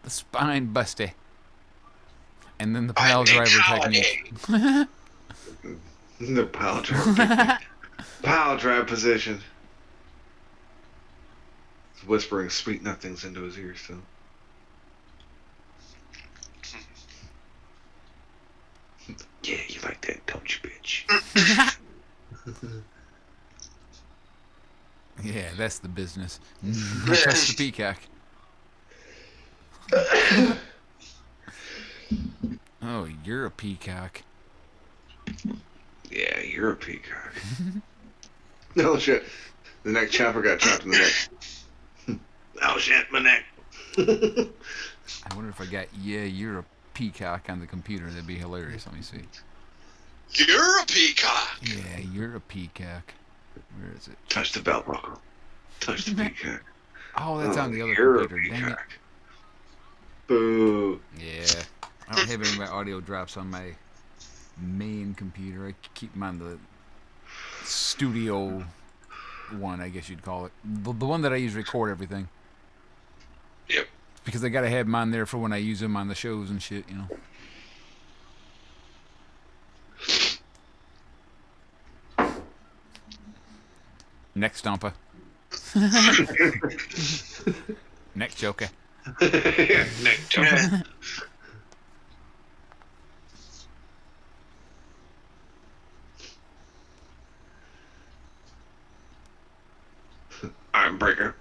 spine busty. And then the pile driver technique. The pile driver technique. Pile drive position. He's whispering sweet nothings into his ears still. Yeah, you like that, don't you, bitch? Yeah, that's the business. That's the peacock. Oh, you're a peacock. Yeah, you're a peacock. No shit. The neck chopper got chopped in the neck. Oh shit, my neck. I wonder if I got yeah, you're a peacock on the computer. That'd be hilarious. Let me see. You're a peacock. Yeah, you're a peacock. Where is it? Touch the belt buckle. Touch the peacock. Oh, that's on the other You're a computer. Dang it. peacock. Boo. Yeah. I don't have any of my audio drops on my main computer. I keep them on the studio one, I guess you'd call it. The one that I use to record everything. Yep. Because I gotta have them on there for when I use them on the shows and shit, you know. Neck stomper. Neck choker. Neck choker. Arm breaker.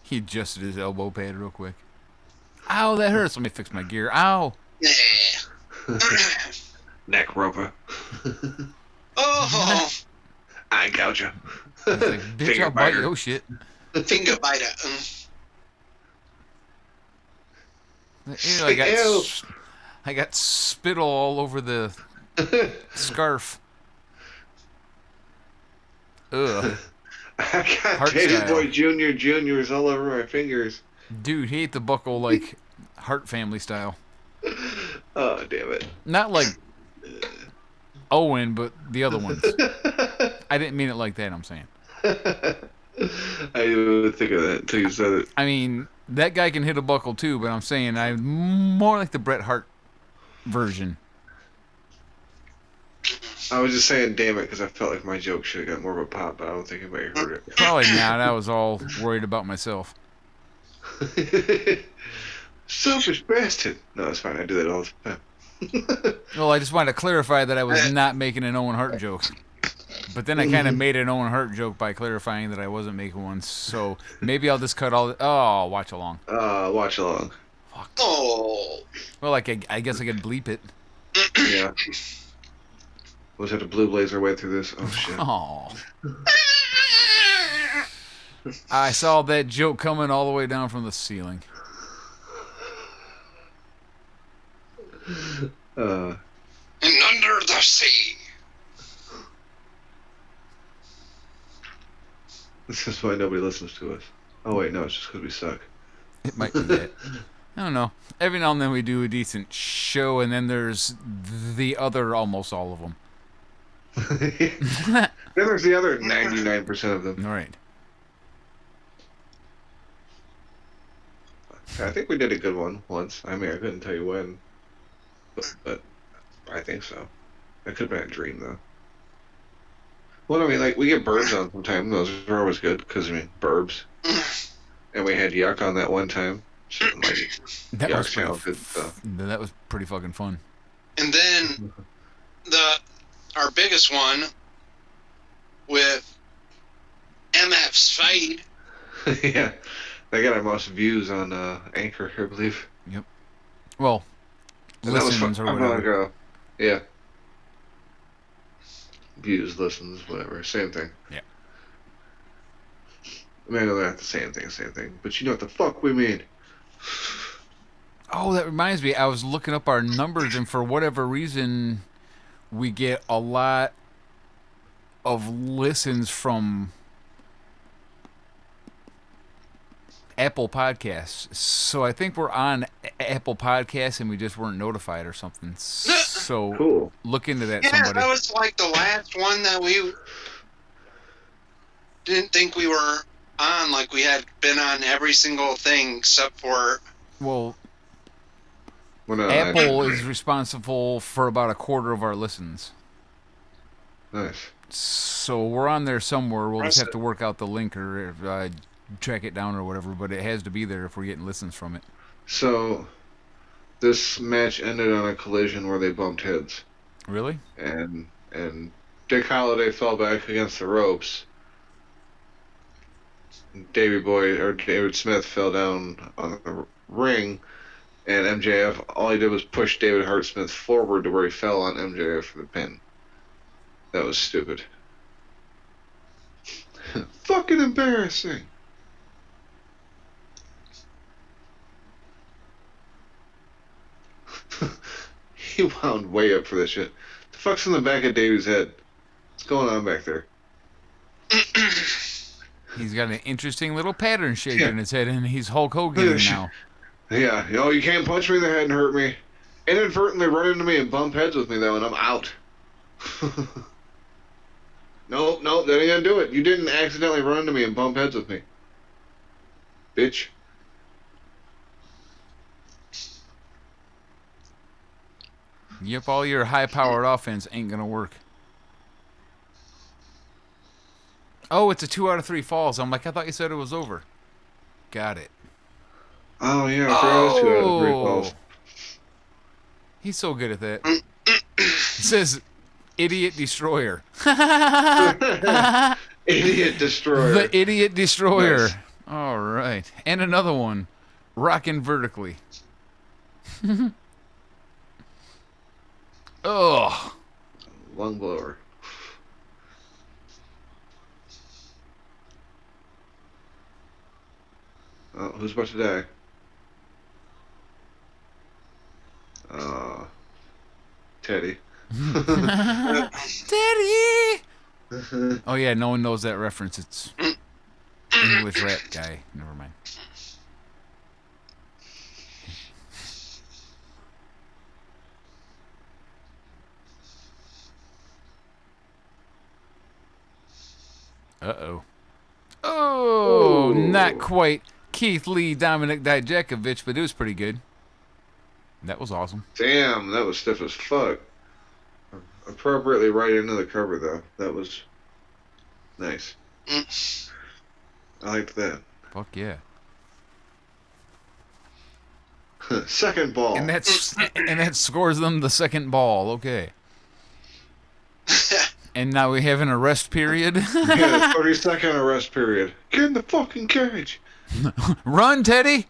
He adjusted his elbow pad real quick. Ow, that hurts. Let me fix my gear. Ow. Neck roper. Oh, Eye gouger. I was like, bitch, Finger I'll bite biter. your shit. finger biter. Ew, Ew. I got spittle all over the scarf. Ugh. I got Heart David style. Boy Juniors all over my fingers. Dude, he ate the buckle like Hart family style. Oh, damn it. Not like Owen, but the other ones. I didn't mean it like that, I'm saying. I didn't even think of that until you said it. I mean, that guy can hit a buckle too, but I'm saying I'm more like the Bret Hart version. I was just saying, damn it, because I felt like my joke should have got more of a pop, but I don't think anybody heard it. Probably not. I was all worried about myself. Selfish bastard. No, it's fine. I do that all the time. Well, I just wanted to clarify that I was not making an Owen Hart joke. But then I kind of made an Owen Hart joke by clarifying that I wasn't making one. So maybe I'll just cut all the... Oh, watch along. Watch along. Fuck. Oh. Well, like, I guess I could bleep it. Yeah. We'll just have to blue blaze our way through this. Oh, shit. Oh. I saw that joke coming all the way down from the ceiling. And under the sea. This is why nobody listens to us. Oh, wait, no, it's just because we suck. It might be that. I don't know. Every now and then we do a decent show, and then there's the other almost all of them. Then there's the other 99% of them. All right. I think we did a good one once. I mean, I couldn't tell you when. But I think so. It could have been a dream, though. Well, I mean, like, we get Burbs on sometime. Those are always good, because, I mean, Burbs. And we had Yuck on that one time. So, like, That was Yuck's pretty talented, so. That was pretty fucking fun. And then our biggest one with MF's fight. Yeah. They got our most views on Anchor, I believe. Yep. Well, And that was listens or a while whatever. ago. Yeah. Views, listens, whatever. Same thing. Yeah. I mean, I know they're not the same thing. But you know what the fuck we mean. Oh, that reminds me. I was looking up our numbers, and for whatever reason, we get a lot of listens from Apple Podcasts. So I think we're on Apple Podcasts and we just weren't notified or something. So Cool. look into that, Yeah, somebody. that was like the last one that we didn't think we were on. Like we had been on every single thing except for. Well, Well, no, Apple is responsible for about a quarter of our listens. Nice. So we're on there somewhere. We'll just have to work out the link or track it down or whatever, but it has to be there if we're getting listens from it. So, this match ended on a collision where they bumped heads. Really? And Dick Holliday fell back against the ropes. David Smith fell down on the ring, and MJF, all he did was push David Hart Smith forward to where he fell on MJF for the pin. That was stupid. Fucking embarrassing. He wound way up for this shit. The fuck's in the back of Davy's head? What's going on back there? He's got an interesting little pattern shape in his head, and he's Hulk Hogan now. Yeah, you can't punch me in the head and hurt me. Inadvertently run into me and bump heads with me, though, and I'm out. Nope, that ain't gonna do it. You didn't accidentally run into me and bump heads with me. Bitch. Yep, all your high-powered offense ain't gonna work. Oh, it's a 2 out of 3 falls. I'm like, I thought you said it was over. Got it. Oh, yeah, I forgot it was 2 out of 3 falls. He's so good at that. It says, Idiot Destroyer. Idiot Destroyer. The Idiot Destroyer. Nice. All right. And another one. Rockin' Vertically. Ugh. Lung blower. Oh, who's about to die? Teddy. Daddy! Oh, yeah, no one knows that reference. It's English rap guy. Never mind. Uh-oh. Oh, not quite Keith Lee, Dominic Dijakovic, but it was pretty good. That was awesome. Damn, that was stiff as fuck. Appropriately right into the cover, though. That was nice. I liked that. Fuck yeah. Second ball. And that scores them the second ball. Okay. And now we have an arrest period. Yeah, 30-second arrest period. Get in the fucking cage. Run, Teddy.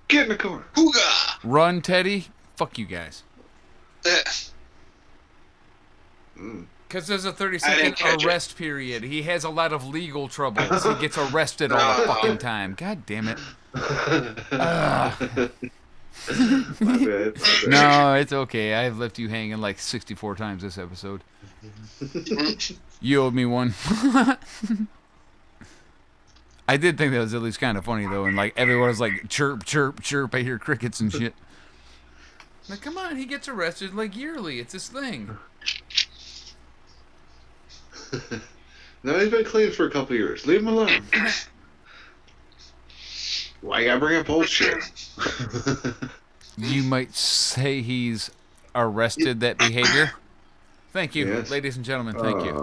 Get in the corner. Hooga! Run, Teddy. Fuck you guys. Because there's a 30-second arrest period. He has a lot of legal troubles. He gets arrested all the fucking time. God damn it. My bad. No, it's okay. I've left you hanging like 64 times this episode. You owed me one. I did think that was at least kind of funny, though, and like everyone was like, chirp, chirp, chirp. I hear crickets and shit. Like, come on, he gets arrested like yearly. It's his thing. No, he's been clean for a couple years. Leave him alone. Why you gotta bring up bullshit? You might say he's arrested that behavior. Thank you, Yes. ladies and gentlemen. Thank you.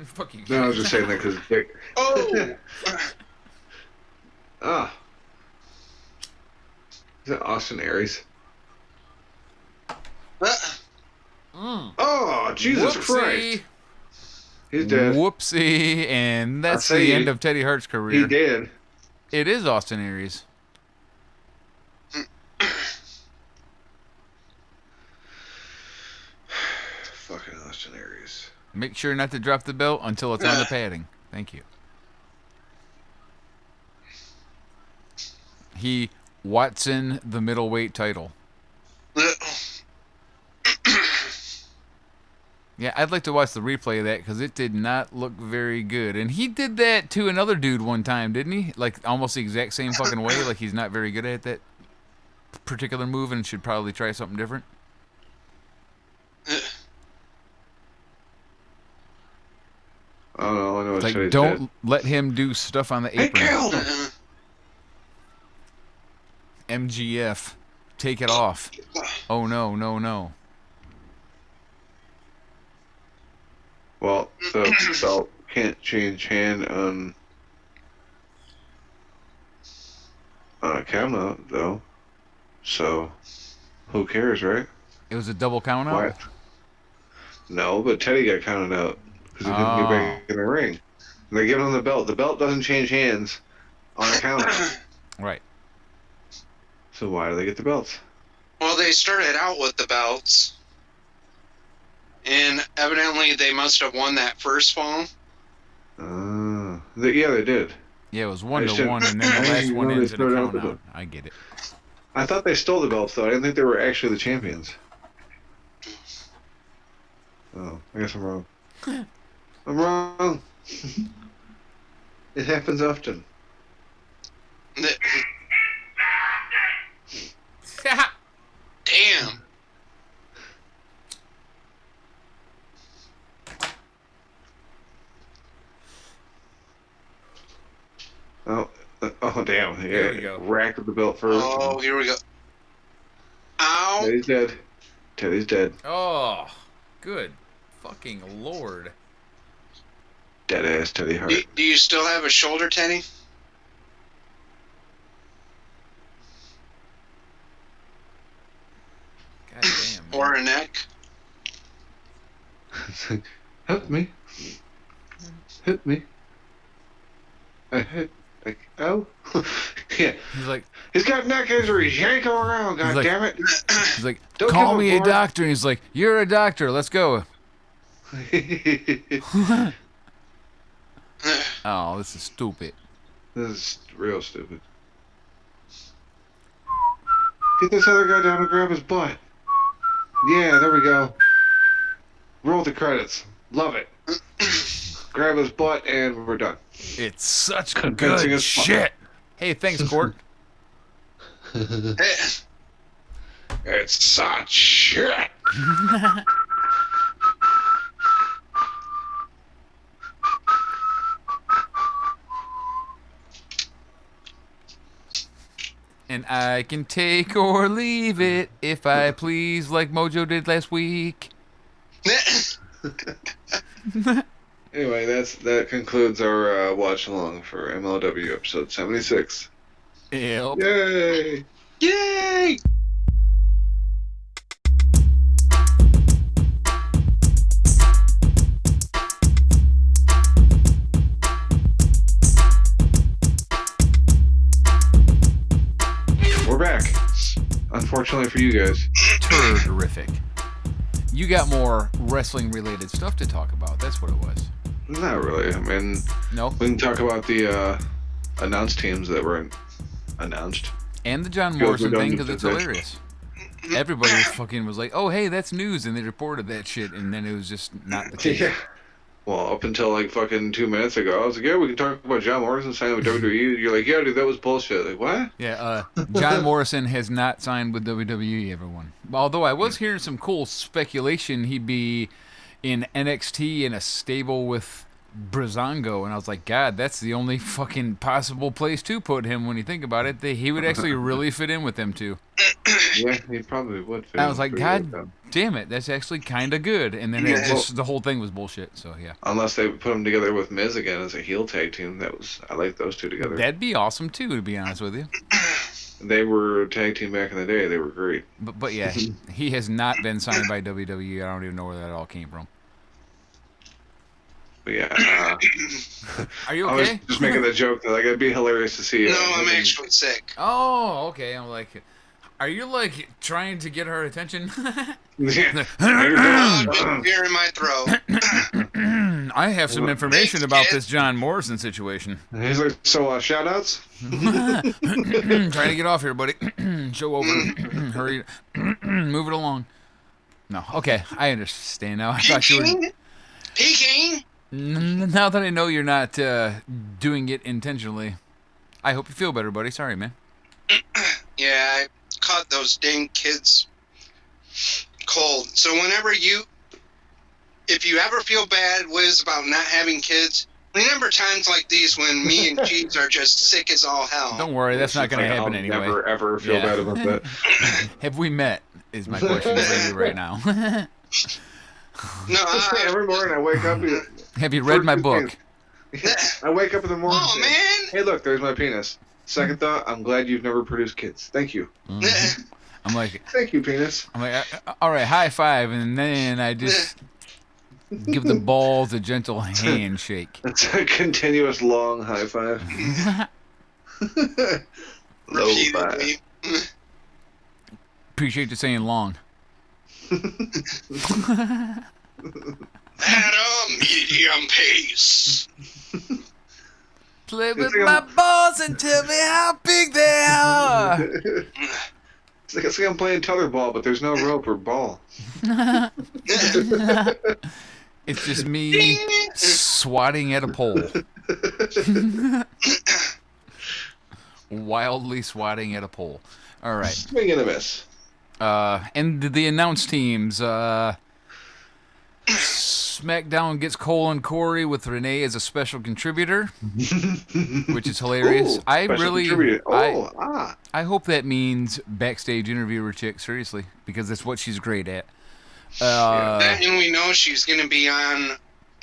Fuck you. No, I was just saying that because Dick. Oh! Ah. Is that Austin Aries? Oh, Jesus Christ. He's dead. Whoopsie, and that's I'll the say end he- of Teddy Hart's career. He did. It is Austin Aries. Fucking Austin Aries. Make sure not to drop the belt until it's on the padding. Thank you. He Watson the middleweight title. Yeah, I'd like to watch the replay of that because it did not look very good. And he did that to another dude one time, didn't he? Like almost the exact same fucking way. Like he's not very good at that particular move and should probably try something different. I don't know. I know. Like don't let him do stuff on the apron. He killed him. MGF, take it off. Oh no, no, no. Well, the belt can't change hand on a count out, though. So, who cares, right? It was a double count out? What? No, but Teddy got counted out because he couldn't get back in the ring. And they give him the belt. The belt doesn't change hands on a count out. Right. So why do they get the belts? Well, they started out with the belts. And evidently they must have won that first fall. Yeah, they did. Yeah, it was 1-1, and then the last one ends in a count out. I get it. I thought they stole the belts, though. I didn't think they were actually the champions. Oh, I guess I'm wrong. I'm wrong. It happens often. Damn. Oh, damn. Yeah, Here we go. Rack the belt first. Oh, here we go. Ow. Teddy's dead. Teddy's dead. Oh, good fucking Lord. Dead ass Teddy Hart. Do you still have a shoulder, Teddy? God damn, man. Or a neck? It's like, help me. Help me. I hit. Like, oh. Yeah. He's like, He's got neck injuries. Yank him around, god like- damn it. he's like, Don't call give me him a more. doctor. And he's like, you're a doctor. Let's go. Oh, this is stupid. This is real stupid. Get this other guy down and grab his butt. Yeah, there we go. Roll the credits. Love it. Grab his butt and we're done. It's such Convincing good as fuck. shit. Hey, thanks, Court. It's such shit. And I can take or leave it if I please, like Mojo did last week. Anyway, that concludes our watch along for MLW episode 76. Yep. Yay! Yay! We're back. Unfortunately for you guys. Terrific. You got more wrestling-related stuff to talk about. That's what it was. Not really. I mean, No? we can talk about the announced teams that were announced. And the John Feels Morrison thing, redundant because it's to say. hilarious. Everybody fucking was like, oh, hey, that's news, and they reported that shit, and then it was just not the case. Yeah. Well, up until like fucking 2 minutes ago, I was like, yeah, we can talk about John Morrison signing with WWE. You're like, yeah, dude, that was bullshit. Like, what? Yeah, John Morrison has not signed with WWE, everyone. Although I was hearing some cool speculation he'd be in NXT in a stable with Breezango, and I was like, God, that's the only fucking possible place to put him when you think about it. He would actually really fit in with them two. Yeah, he probably would. And I was like, pretty well God done. damn it, that's actually kind of good. And then it just the whole thing was bullshit. So yeah, Unless they put him together with Miz again as a heel tag team, I like those two together. that'd be awesome too, to be honest with you. They were a tag team back in the day. They were great. But yeah, he has not been signed by WWE. I don't even know where that all came from. But yeah, Are you I was okay? just making the joke that like it'd be hilarious to see. No, I'm actually sick. Oh, okay. I'm like, are you like trying to get her attention? Yeah. Just beer in my throat. I have some information about this John Morrison situation. He's like, so shout outs? Trying to get off here, buddy. Show over. Hurry. Move it along. No. Okay, I understand now. I thought you were... Peeking. Now that I know you're not doing it intentionally, I hope you feel better, buddy. Sorry, man. Yeah, I caught those dang kids cold. So if you ever feel bad, Whiz, about not having kids, remember times like these when me and Cheez are just sick as all hell. Don't worry, that's not going to happen I'll anyway. Never ever feel bad about that. Have we met? Is my question for you right now. No, Every morning I wake up. Have you read my book? I wake up in the morning. Oh, man. Hey, look, there's my penis. Second thought, I'm glad you've never produced kids. Thank you. I'm like, Thank you, penis. I'm like, all right, high five, and then I just give the balls a gentle handshake. It's a continuous long high five. Low five. Repeatedly. Appreciate you saying long. At a medium pace. Play with my balls and tell me how big they are. It's like I'm playing tetherball, but there's no rope or ball. It's just me swatting at a pole. Wildly swatting at a pole. All right. Swing and a miss. And the announced teams. Smackdown gets Cole and Corey with Renee as a special contributor, which is hilarious. Ooh, I special really, contributor. I hope that means backstage interviewer chick. Seriously, because that's what she's great at. And we know she's going to be on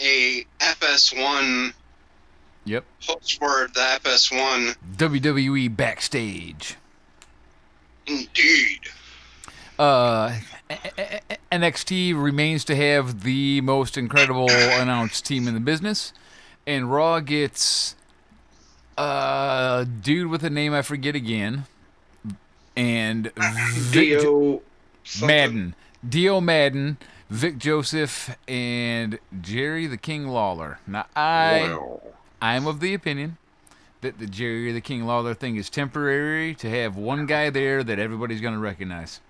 a FS1. Yep. Host for the FS1. WWE backstage. Indeed. NXT remains to have the most incredible announced team in the business, and Raw gets dude with a name I forget again, and Dio Madden, Vic Joseph, and Jerry the King Lawler. Now I'm of the opinion that the Jerry the King Lawler thing is temporary to have one guy there that everybody's going to recognize.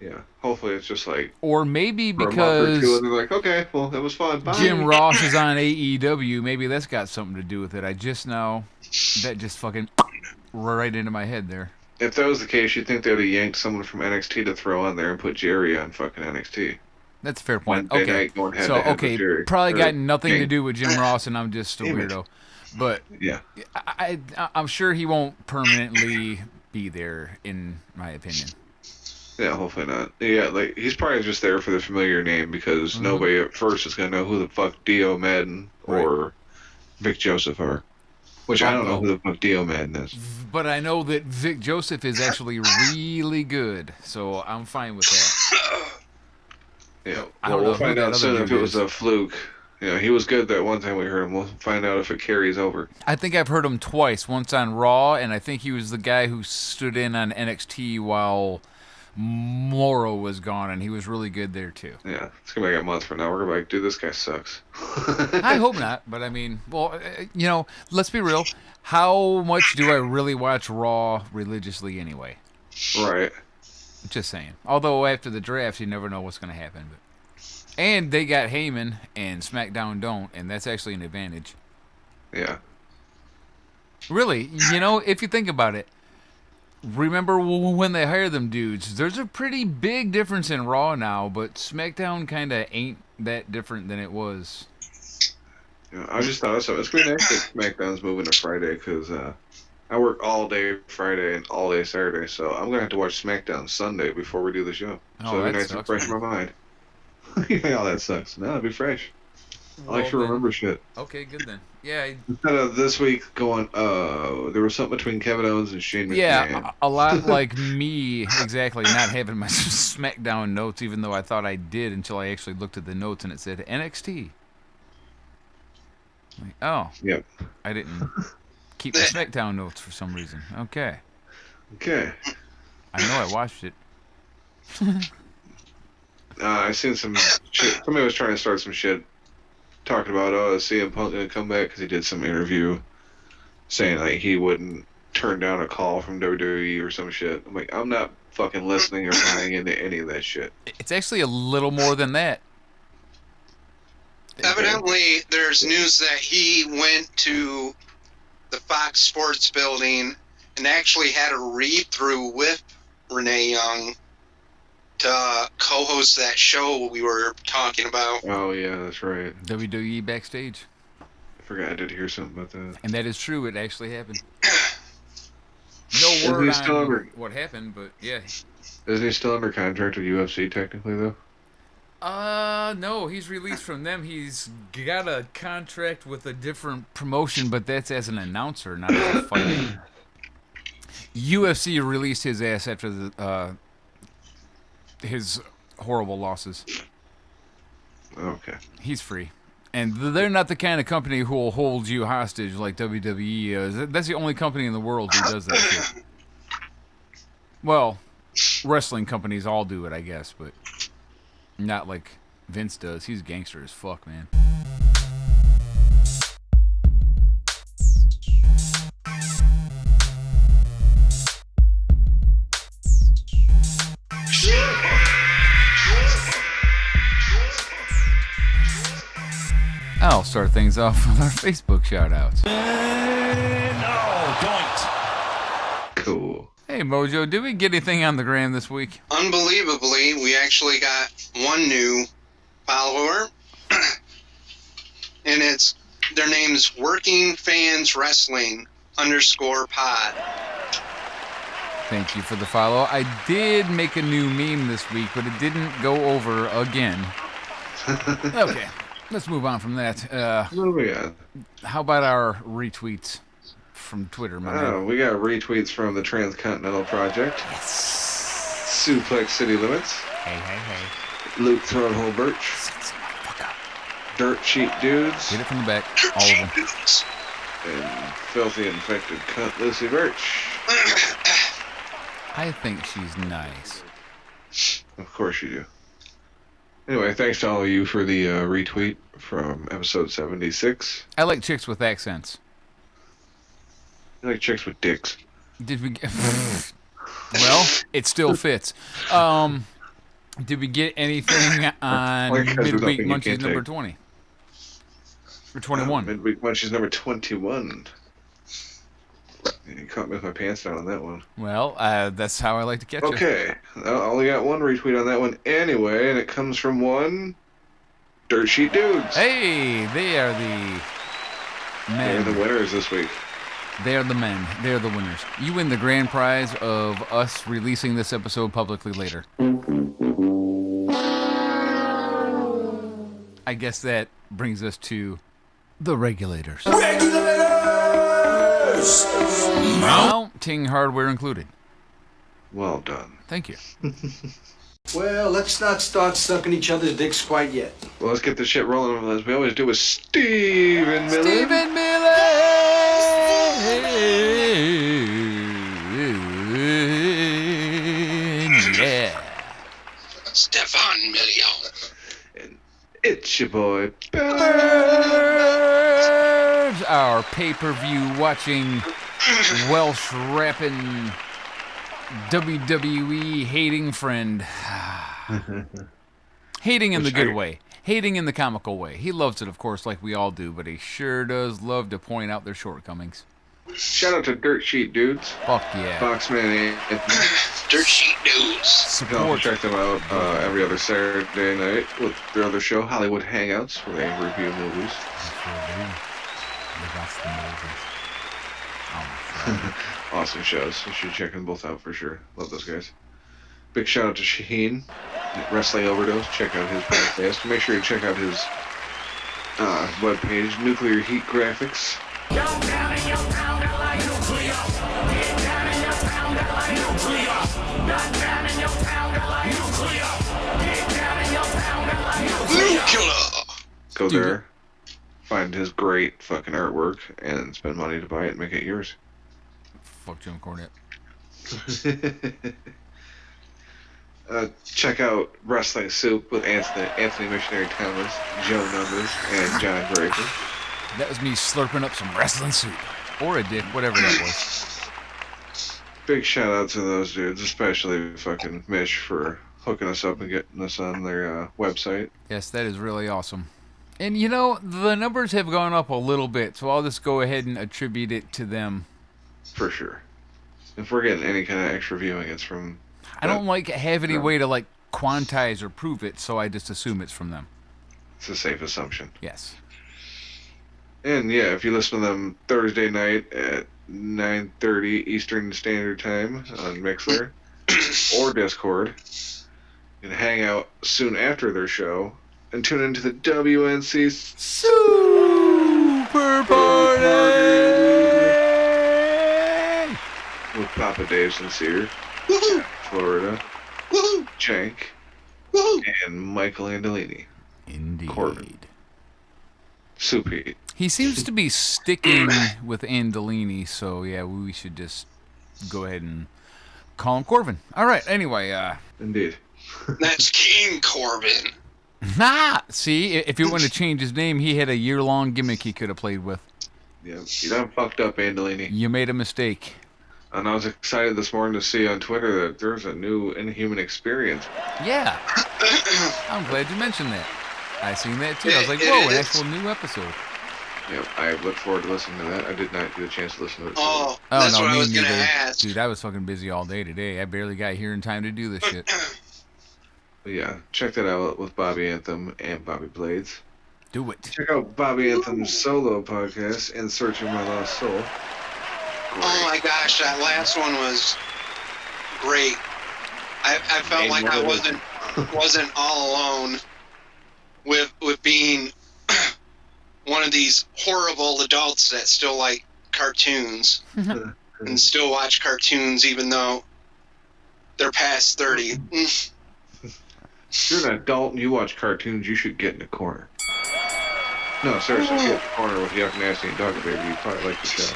Yeah, hopefully it's just like... Or maybe for a month because or two, and they're like, okay, well, it was fun. Bye. Jim Ross is on AEW, maybe that's got something to do with it. I just know that just fucking right into my head there. If that was the case, you'd think they would have yanked someone from NXT to throw on there and put Jerry on fucking NXT. That's a fair point. Wednesday Okay, night going head so to head with Jerry. probably got Or nothing to King. do with Jim Ross, and I'm just a Damn it. weirdo. But Yeah. I'm sure he won't permanently be there, in my opinion. Yeah, hopefully not. Yeah, like he's probably just there for the familiar name because nobody at first is gonna know who the fuck Dio Madden or Vic Joseph are. Which I don't know who the fuck Dio Madden is. But I know that Vic Joseph is actually really good, so I'm fine with that. Yeah, I don't know we'll who find that out other soon if dude it was is. a fluke. You know, he was good that one time we heard him. We'll find out if it carries over. I think I've heard him twice. Once on Raw, and I think he was the guy who stood in on NXT while Moro was gone, and he was really good there too. Yeah, it's gonna be like a month from now. We're gonna be like, dude, this guy sucks. I hope not, but I mean, well, let's be real. How much do I really watch Raw religiously anyway? Right. Just saying. Although after the draft, you never know what's going to happen. And they got Heyman, and SmackDown don't, and that's actually an advantage. Yeah. Really, if you think about it, remember when they hired them dudes, there's a pretty big difference in Raw now, but SmackDown kind of ain't that different than it was. Yeah, I just thought of something. It's gonna be nice that SmackDown's moving to Friday because I work all day Friday and all day Saturday, so I'm gonna have to watch SmackDown Sunday before we do the show. Oh, so it'll that be nice and sucks, fresh in my mind. Yeah, that sucks. No, it'll be fresh. I like to Well, then- remember shit. Okay, good then. Yeah, Instead of this week going, there was something between Kevin Owens and Shane McMahon. yeah, a lot like me, exactly, not having my SmackDown notes, even though I thought I did until I actually looked at the notes and it said NXT. Like, oh, Yep. I didn't keep my SmackDown notes for some reason. Okay, Okay. I know I watched it. I seen some shit. Somebody was trying to start some shit talking about CM Punk gonna come back because he did some interview saying like he wouldn't turn down a call from WWE or some shit. I'm like, I'm not fucking listening or buying into any of that shit. It's actually a little more than that. Evidently, there's news that he went to the Fox Sports building and actually had a read-through with Renee Young to co-host that show we were talking about. Oh yeah, that's right. WWE backstage. I forgot I did hear something about that. And that is true. It actually happened. No word on what happened, but yeah. Isn't he still under contract with UFC technically though? No, he's released from them. He's got a contract with a different promotion, but that's as an announcer, not as a fighter. UFC released his ass after the his horrible losses. Okay. He's free. And they're not the kind of company who will hold you hostage like WWE is. That's the only company in the world who does that shit. Well, wrestling companies all do it, I guess, but not like Vince does. He's gangster as fuck, man. I'll start things off with our Facebook shout-outs. Cool. Hey, Mojo, did we get anything on the gram this week? Unbelievably, we actually got one new follower, and their name's Working Fans Wrestling _pod. Thank you for the follow. I did make a new meme this week, but it didn't go over again. Okay, let's move on from that. What do we got? How about our retweets from Twitter, my man? We got retweets from the Transcontinental Project. Yes. Suplex City Limits. Hey. Luke Throathole Birch. Sexy motherfucker. Dirt Sheet Dudes. Get it from the back. All of them. And Filthy Infected Cunt Lucy Birch. I think she's nice. Of course you do. Anyway, thanks to all of you for the retweet from episode 76. I like chicks with accents. I like chicks with dicks. Did we get... Well, it still fits. Did we get anything on Midweek Munchies number 20? Or 21? Midweek Munchies number 21. You caught me with my pants down on that one. Well, that's how I like to catch you. Okay. I only got one retweet on that one anyway, and it comes from one Dirt Sheet Dudes. Hey, they are the men. They're the winners this week. They are the men. They are the winners. You win the grand prize of us releasing this episode publicly later. I guess that brings us to the regulators. Mounting hardware included. Well done. Thank you. Well, let's not start sucking each other's dicks quite yet. Well, let's get this shit rolling as we always do with Stephen Miller. Stephen Miller! Yeah. Stefan Million. And it's your boy, Burbs, our pay-per-view watching, Welsh rapping, WWE hating friend. Hating in the good way. Hating in the comical way. He loves it, of course, like we all do, but he sure does love to point out their shortcomings. Shout out to Dirt Sheet Dudes. Fuck yeah. Boxman Anthony. Dirt Sheet Dudes. You can also check them out every other Saturday night with their other show, Hollywood Hangouts, where they review movies. Awesome shows. You should check them both out for sure. Love those guys. Big shout out to Shaheen, Wrestling Overdose. Check out his podcast. Make sure you check out his webpage, Nuclear Heat Graphics. Go there, find his great fucking artwork, and spend money to buy it and make it yours. Fuck Jim Cornette. Check out Wrestling Soup with Anthony Missionary Thomas, Joe Numbers, and John Draper. That was me slurping up some wrestling soup. Or a dick, whatever that was. Big shout out to those dudes, especially fucking Mish for hooking us up and getting us on their website. Yes, that is really awesome. And you know, the numbers have gone up a little bit, so I'll just go ahead and attribute it to them. For sure. If we're getting any kind of extra viewing, it's from... I don't have any way to like quantize or prove it, so I just assume it's from them. It's a safe assumption. Yes. And yeah, if you listen to them Thursday night at 9:30 Eastern Standard Time on Mixler or Discord, you can hang out soon after their show and tune into the WNC Super Party with Papa Dave Sincere, Florida, Jank, and Michael Andolini. Indeed. Corbin. Soupy. He seems to be sticking with Andolini, so yeah, we should just go ahead and call him Corbin. All right, anyway. Indeed. That's King Corbin. See, if he wanted to change his name, he had a year-long gimmick he could have played with. Yeah, you done fucked up, Andolini. You made a mistake. And I was excited this morning to see on Twitter that there's a new Inhuman Experience. Yeah. I'm glad you mentioned that. I seen that too. I was like, whoa, an actual new episode. Yep, I look forward to listening to that. I did not get a chance to listen to it. Oh, that's no, what I me was going to neither. ask. Dude, I was fucking busy all day today. I barely got here in time to do this shit. But yeah, check that out with Bobby Anthem and Bobby Blades. Do it. Check out Bobby Anthem's solo podcast, In Search of My Lost Soul. Great. Oh my gosh, that last one was great. I felt like I wasn't all alone with being one of these horrible adults that still like cartoons and still watch cartoons even though they're past 30. If you're an adult and you watch cartoons, you should get in the corner. No, seriously, get in the corner with Yuck Nasty and Dog Baby. You'd probably like the show.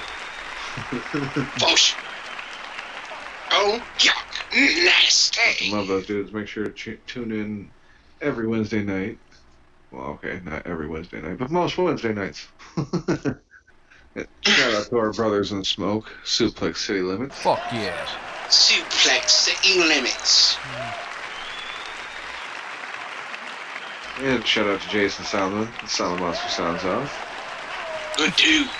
Oh, Yuck Nasty. Love those dudes. Make sure to tune in every Wednesday night. Well, okay, not every Wednesday night, but most Wednesday nights. Shout out to our brothers in smoke, Suplex City Limits. Fuck yeah. Suplex City Limits. And shout out to Jason Salmon, the Sound Monster Sounds Off. Good dude.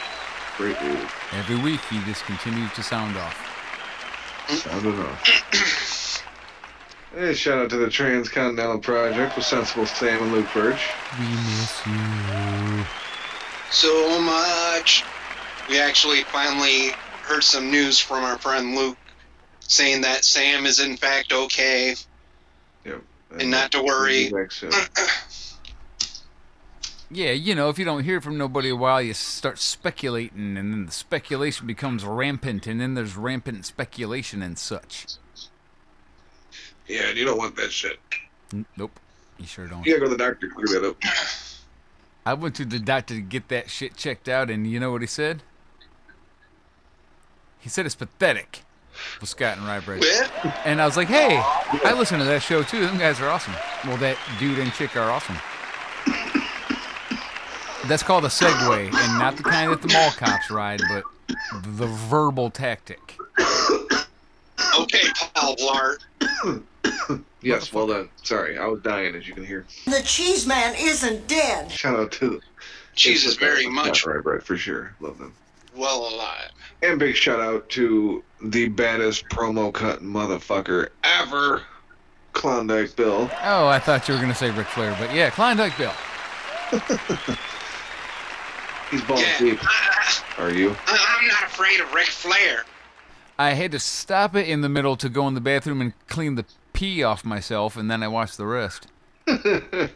Great dude. Every week he just continues to sound off. Sounded off. Hey, shout out to the Transcontinental Project with Sensible Sam and Luke Birch. We miss you. So much. We actually finally heard some news from our friend Luke saying that Sam is in fact okay. Yep. And not to worry. Yeah, you know, if you don't hear from nobody a while, you start speculating, and then the speculation becomes rampant, and then there's rampant speculation and such. Yeah, and you don't want that shit. Nope, you sure don't. You gotta go to the doctor to clear that up. I went to the doctor to get that shit checked out, and you know what he said? He said it's pathetic with Scott and Rybread. And I was like, hey, I listen to that show too. Them guys are awesome. Well, that dude and chick are awesome. That's called a segue, and not the kind that the mall cops ride, but the verbal tactic. Okay, Paul Blart. Yes, well done. Sorry, I was dying, as you can hear. The Cheez Man isn't dead. Shout out to Cheez is very much right, for sure. Love them. well alive. And big shout out to the baddest promo cut motherfucker ever, Klondike Bill. Oh, I thought you were going to say Ric Flair, but yeah, Klondike Bill. He's balls deep. Are you? I'm not afraid of Ric Flair. I had to stop it in the middle to go in the bathroom and clean the pee off myself, and then I watched the rest. The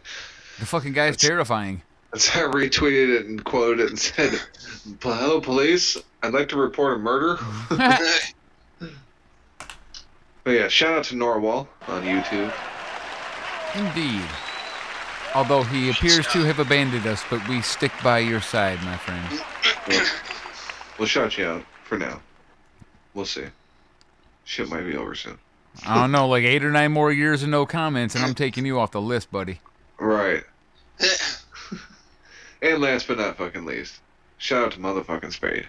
fucking guy's terrifying. That's how I retweeted it and quoted it and said, "Hello, police. I'd like to report a murder." But yeah, shout out to Norwal on YouTube. Indeed. Although he appears to have abandoned us, but we stick by your side, my friend. Yeah. We'll shout you out for now. We'll see. Shit might be over soon. I don't know, like 8 or 9 more years and no comments, and I'm taking you off the list, buddy. Right. And last but not fucking least, shout out to motherfucking Spade.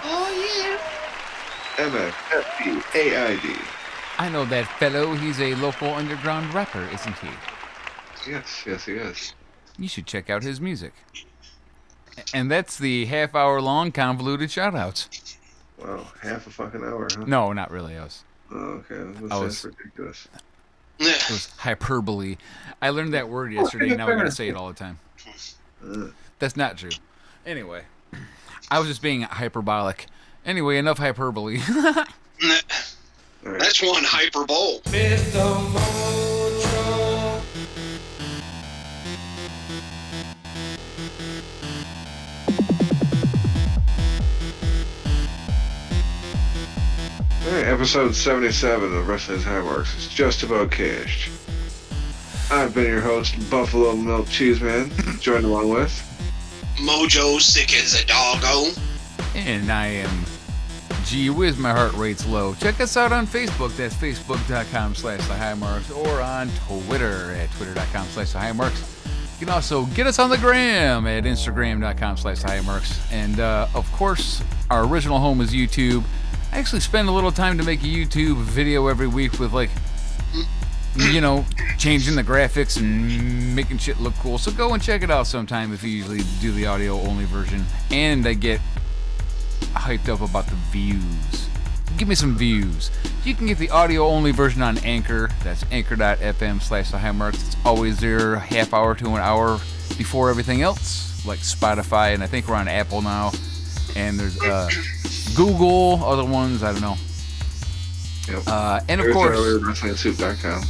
Oh, yeah. MFFPAID. I know that fellow. He's a local underground rapper, isn't he? Yes, he is. You should check out his music. And that's the half-hour-long convoluted shoutouts. Wow, half a fucking hour, huh? No, not really. Oh, okay. That's ridiculous. It was hyperbole. I learned that word yesterday, and now I gotta say it all the time. That's not true. Anyway, I was just being hyperbolic. Anyway, enough hyperbole. That's one hyperbole. Alright, episode 77 of Wrestling's High Marks is just about cashed. I've been your host, Buffalo Milk Cheese Man, joined along with Mojo, sick as a doggo. And I am Gee Whiz, my heart rate's low. Check us out on Facebook. That's facebook.com/thehighmarks, or on Twitter at twitter.com/thehighmarks. You can also get us on the gram at instagram.com/thehighmarks. And of course, our original home is YouTube. I actually spend a little time to make a YouTube video every week with, like, you know, changing the graphics and making shit look cool. So go and check it out sometime if you usually do the audio only version. And I get hyped up about the views. Give me some views. You can get the audio only version on Anchor. That's anchor.fm/thehighmarks. It's always there half hour to an hour before everything else, like Spotify, and I think we're on Apple now. And there's Google, other ones, I don't know. Yep. And of course, WrestlingSoup.com.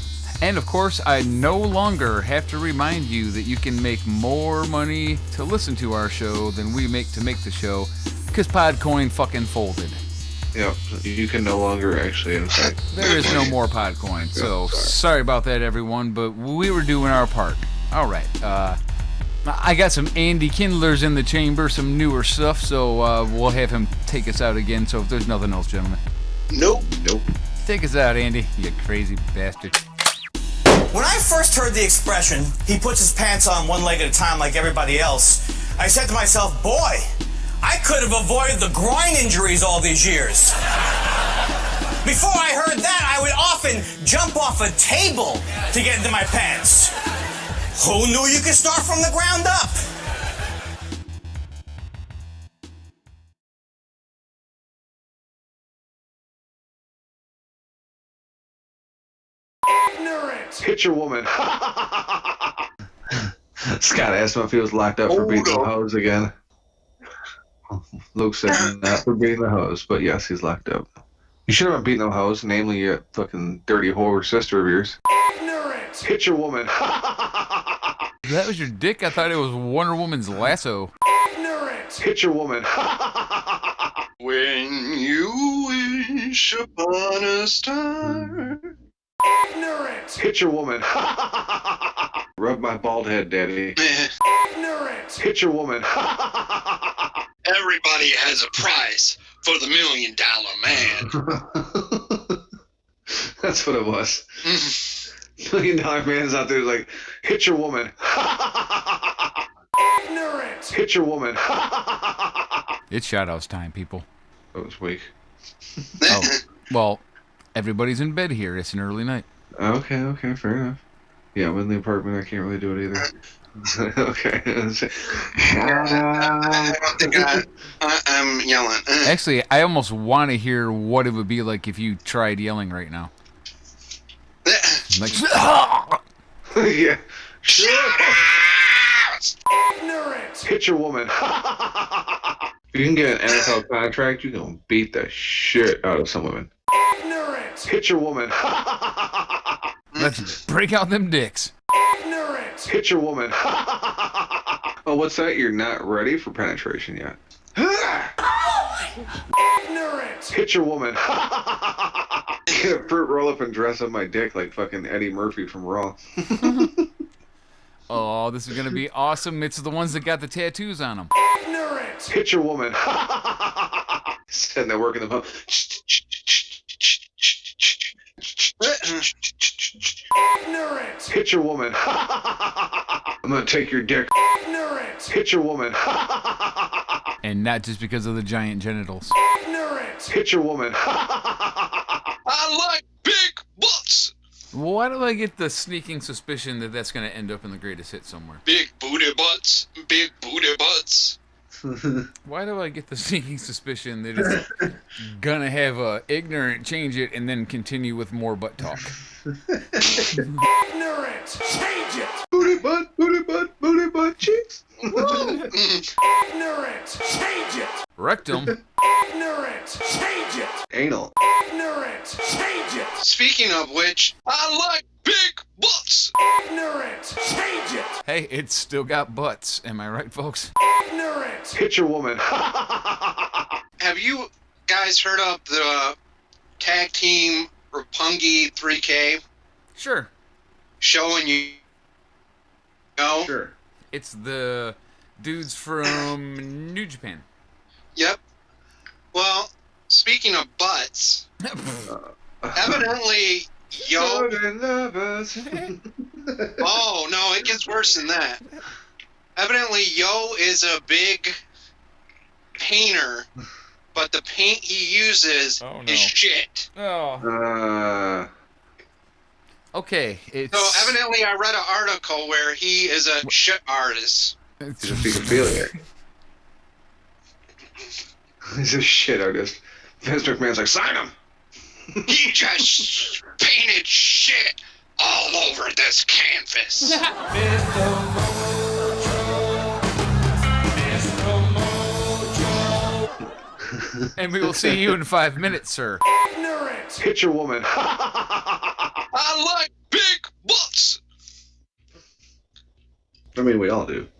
And of course, I no longer have to remind you that you can make more money to listen to our show than we make to make the show, because Podcoin fucking folded. Yep, you can no longer actually, in fact. There is no more Podcoin, so sorry about that, everyone, but we were doing our part. All right, I got some Andy Kindlers in the chamber, some newer stuff, so we'll have him take us out again, so if there's nothing else, gentlemen. Nope. Take us out, Andy, you crazy bastard. When I first heard the expression, he puts his pants on one leg at a time like everybody else, I said to myself, boy, I could have avoided the groin injuries all these years. Before I heard that, I would often jump off a table to get into my pants. Who knew you could start from the ground up? Hit your woman. Scott asked him if he was locked up for beating the hose again. Luke said not for beating the hose, but yes, he's locked up. You should have been beating the hose, namely your fucking dirty whore sister of yours. Ignorant. Hit your woman. That was your dick? I thought it was Wonder Woman's lasso. Ignorant. Hit your woman. When you wish upon a star. Ignorant. Hit your woman. Rub my bald head, daddy. Ignorant. Hit your woman. Everybody has a price for the $1 Million Man. That's what it was. $1 Million Man's out there like, hit your woman. Ignorant. Hit your woman. It's shoutouts time, people. That was weak. Oh, well, everybody's in bed here. It's an early night. Okay, fair enough. Yeah, I'm in the apartment. I can't really do it either. Okay. I don't think I'm yelling. Actually, I almost want to hear what it would be like if you tried yelling right now. Like, yeah. Ignorant. Hit your woman. If you can get an NFL contract, you can beat the shit out of some women. Ignorant. Hit your woman. Let's break out them dicks. Ignorant. Hit your woman. Oh, what's that? You're not ready for penetration yet. Ignorant. Hit your woman. Get a fruit roll up and dress up my dick like fucking Eddie Murphy from Raw. Oh, this is going to be awesome. It's the ones that got the tattoos on them. Ignorant. Hit your woman. Sitting there working the phone. Hit your woman. I'm gonna take your dick. Ignorant. Hit your woman. And not just because of the giant genitals. Ignorant. Hit your woman. I like big butts. Why do I get the sneaking suspicion that that's going to end up in the greatest hit somewhere? Big booty butts. Big booty butts. Why do I get the sneaking suspicion that it's gonna have a ignorant change it and then continue with more butt talk? Ignorant. Change it. Booty butt cheeks. Ignorant. Change it. Rectum. Ignorant. Change it. Anal. Ignorant. Change it. Speaking of which, I like big butts. Ignorant. Change it. Hey, it's still got butts. Am I right, folks? Ignorant. Hit your woman. Have you guys heard of the tag team Roppongi 3K Sure. showing you? No. Sure. It's the dudes from New Japan. Yep. Well, speaking of butts, evidently, Yo. Oh no, it gets worse than that. Evidently, Yo is a big painter, but the paint he uses is shit. Oh. Okay, it's... So evidently, I read an article where he is a shit artist. He's a pedophiliac. He's a shit artist. Vince McMahon's like, sign him. He just painted shit all over this canvas. And we will see you in 5 minutes, sir. Ignorant. Hit your woman. I like big butts. I mean, we all do.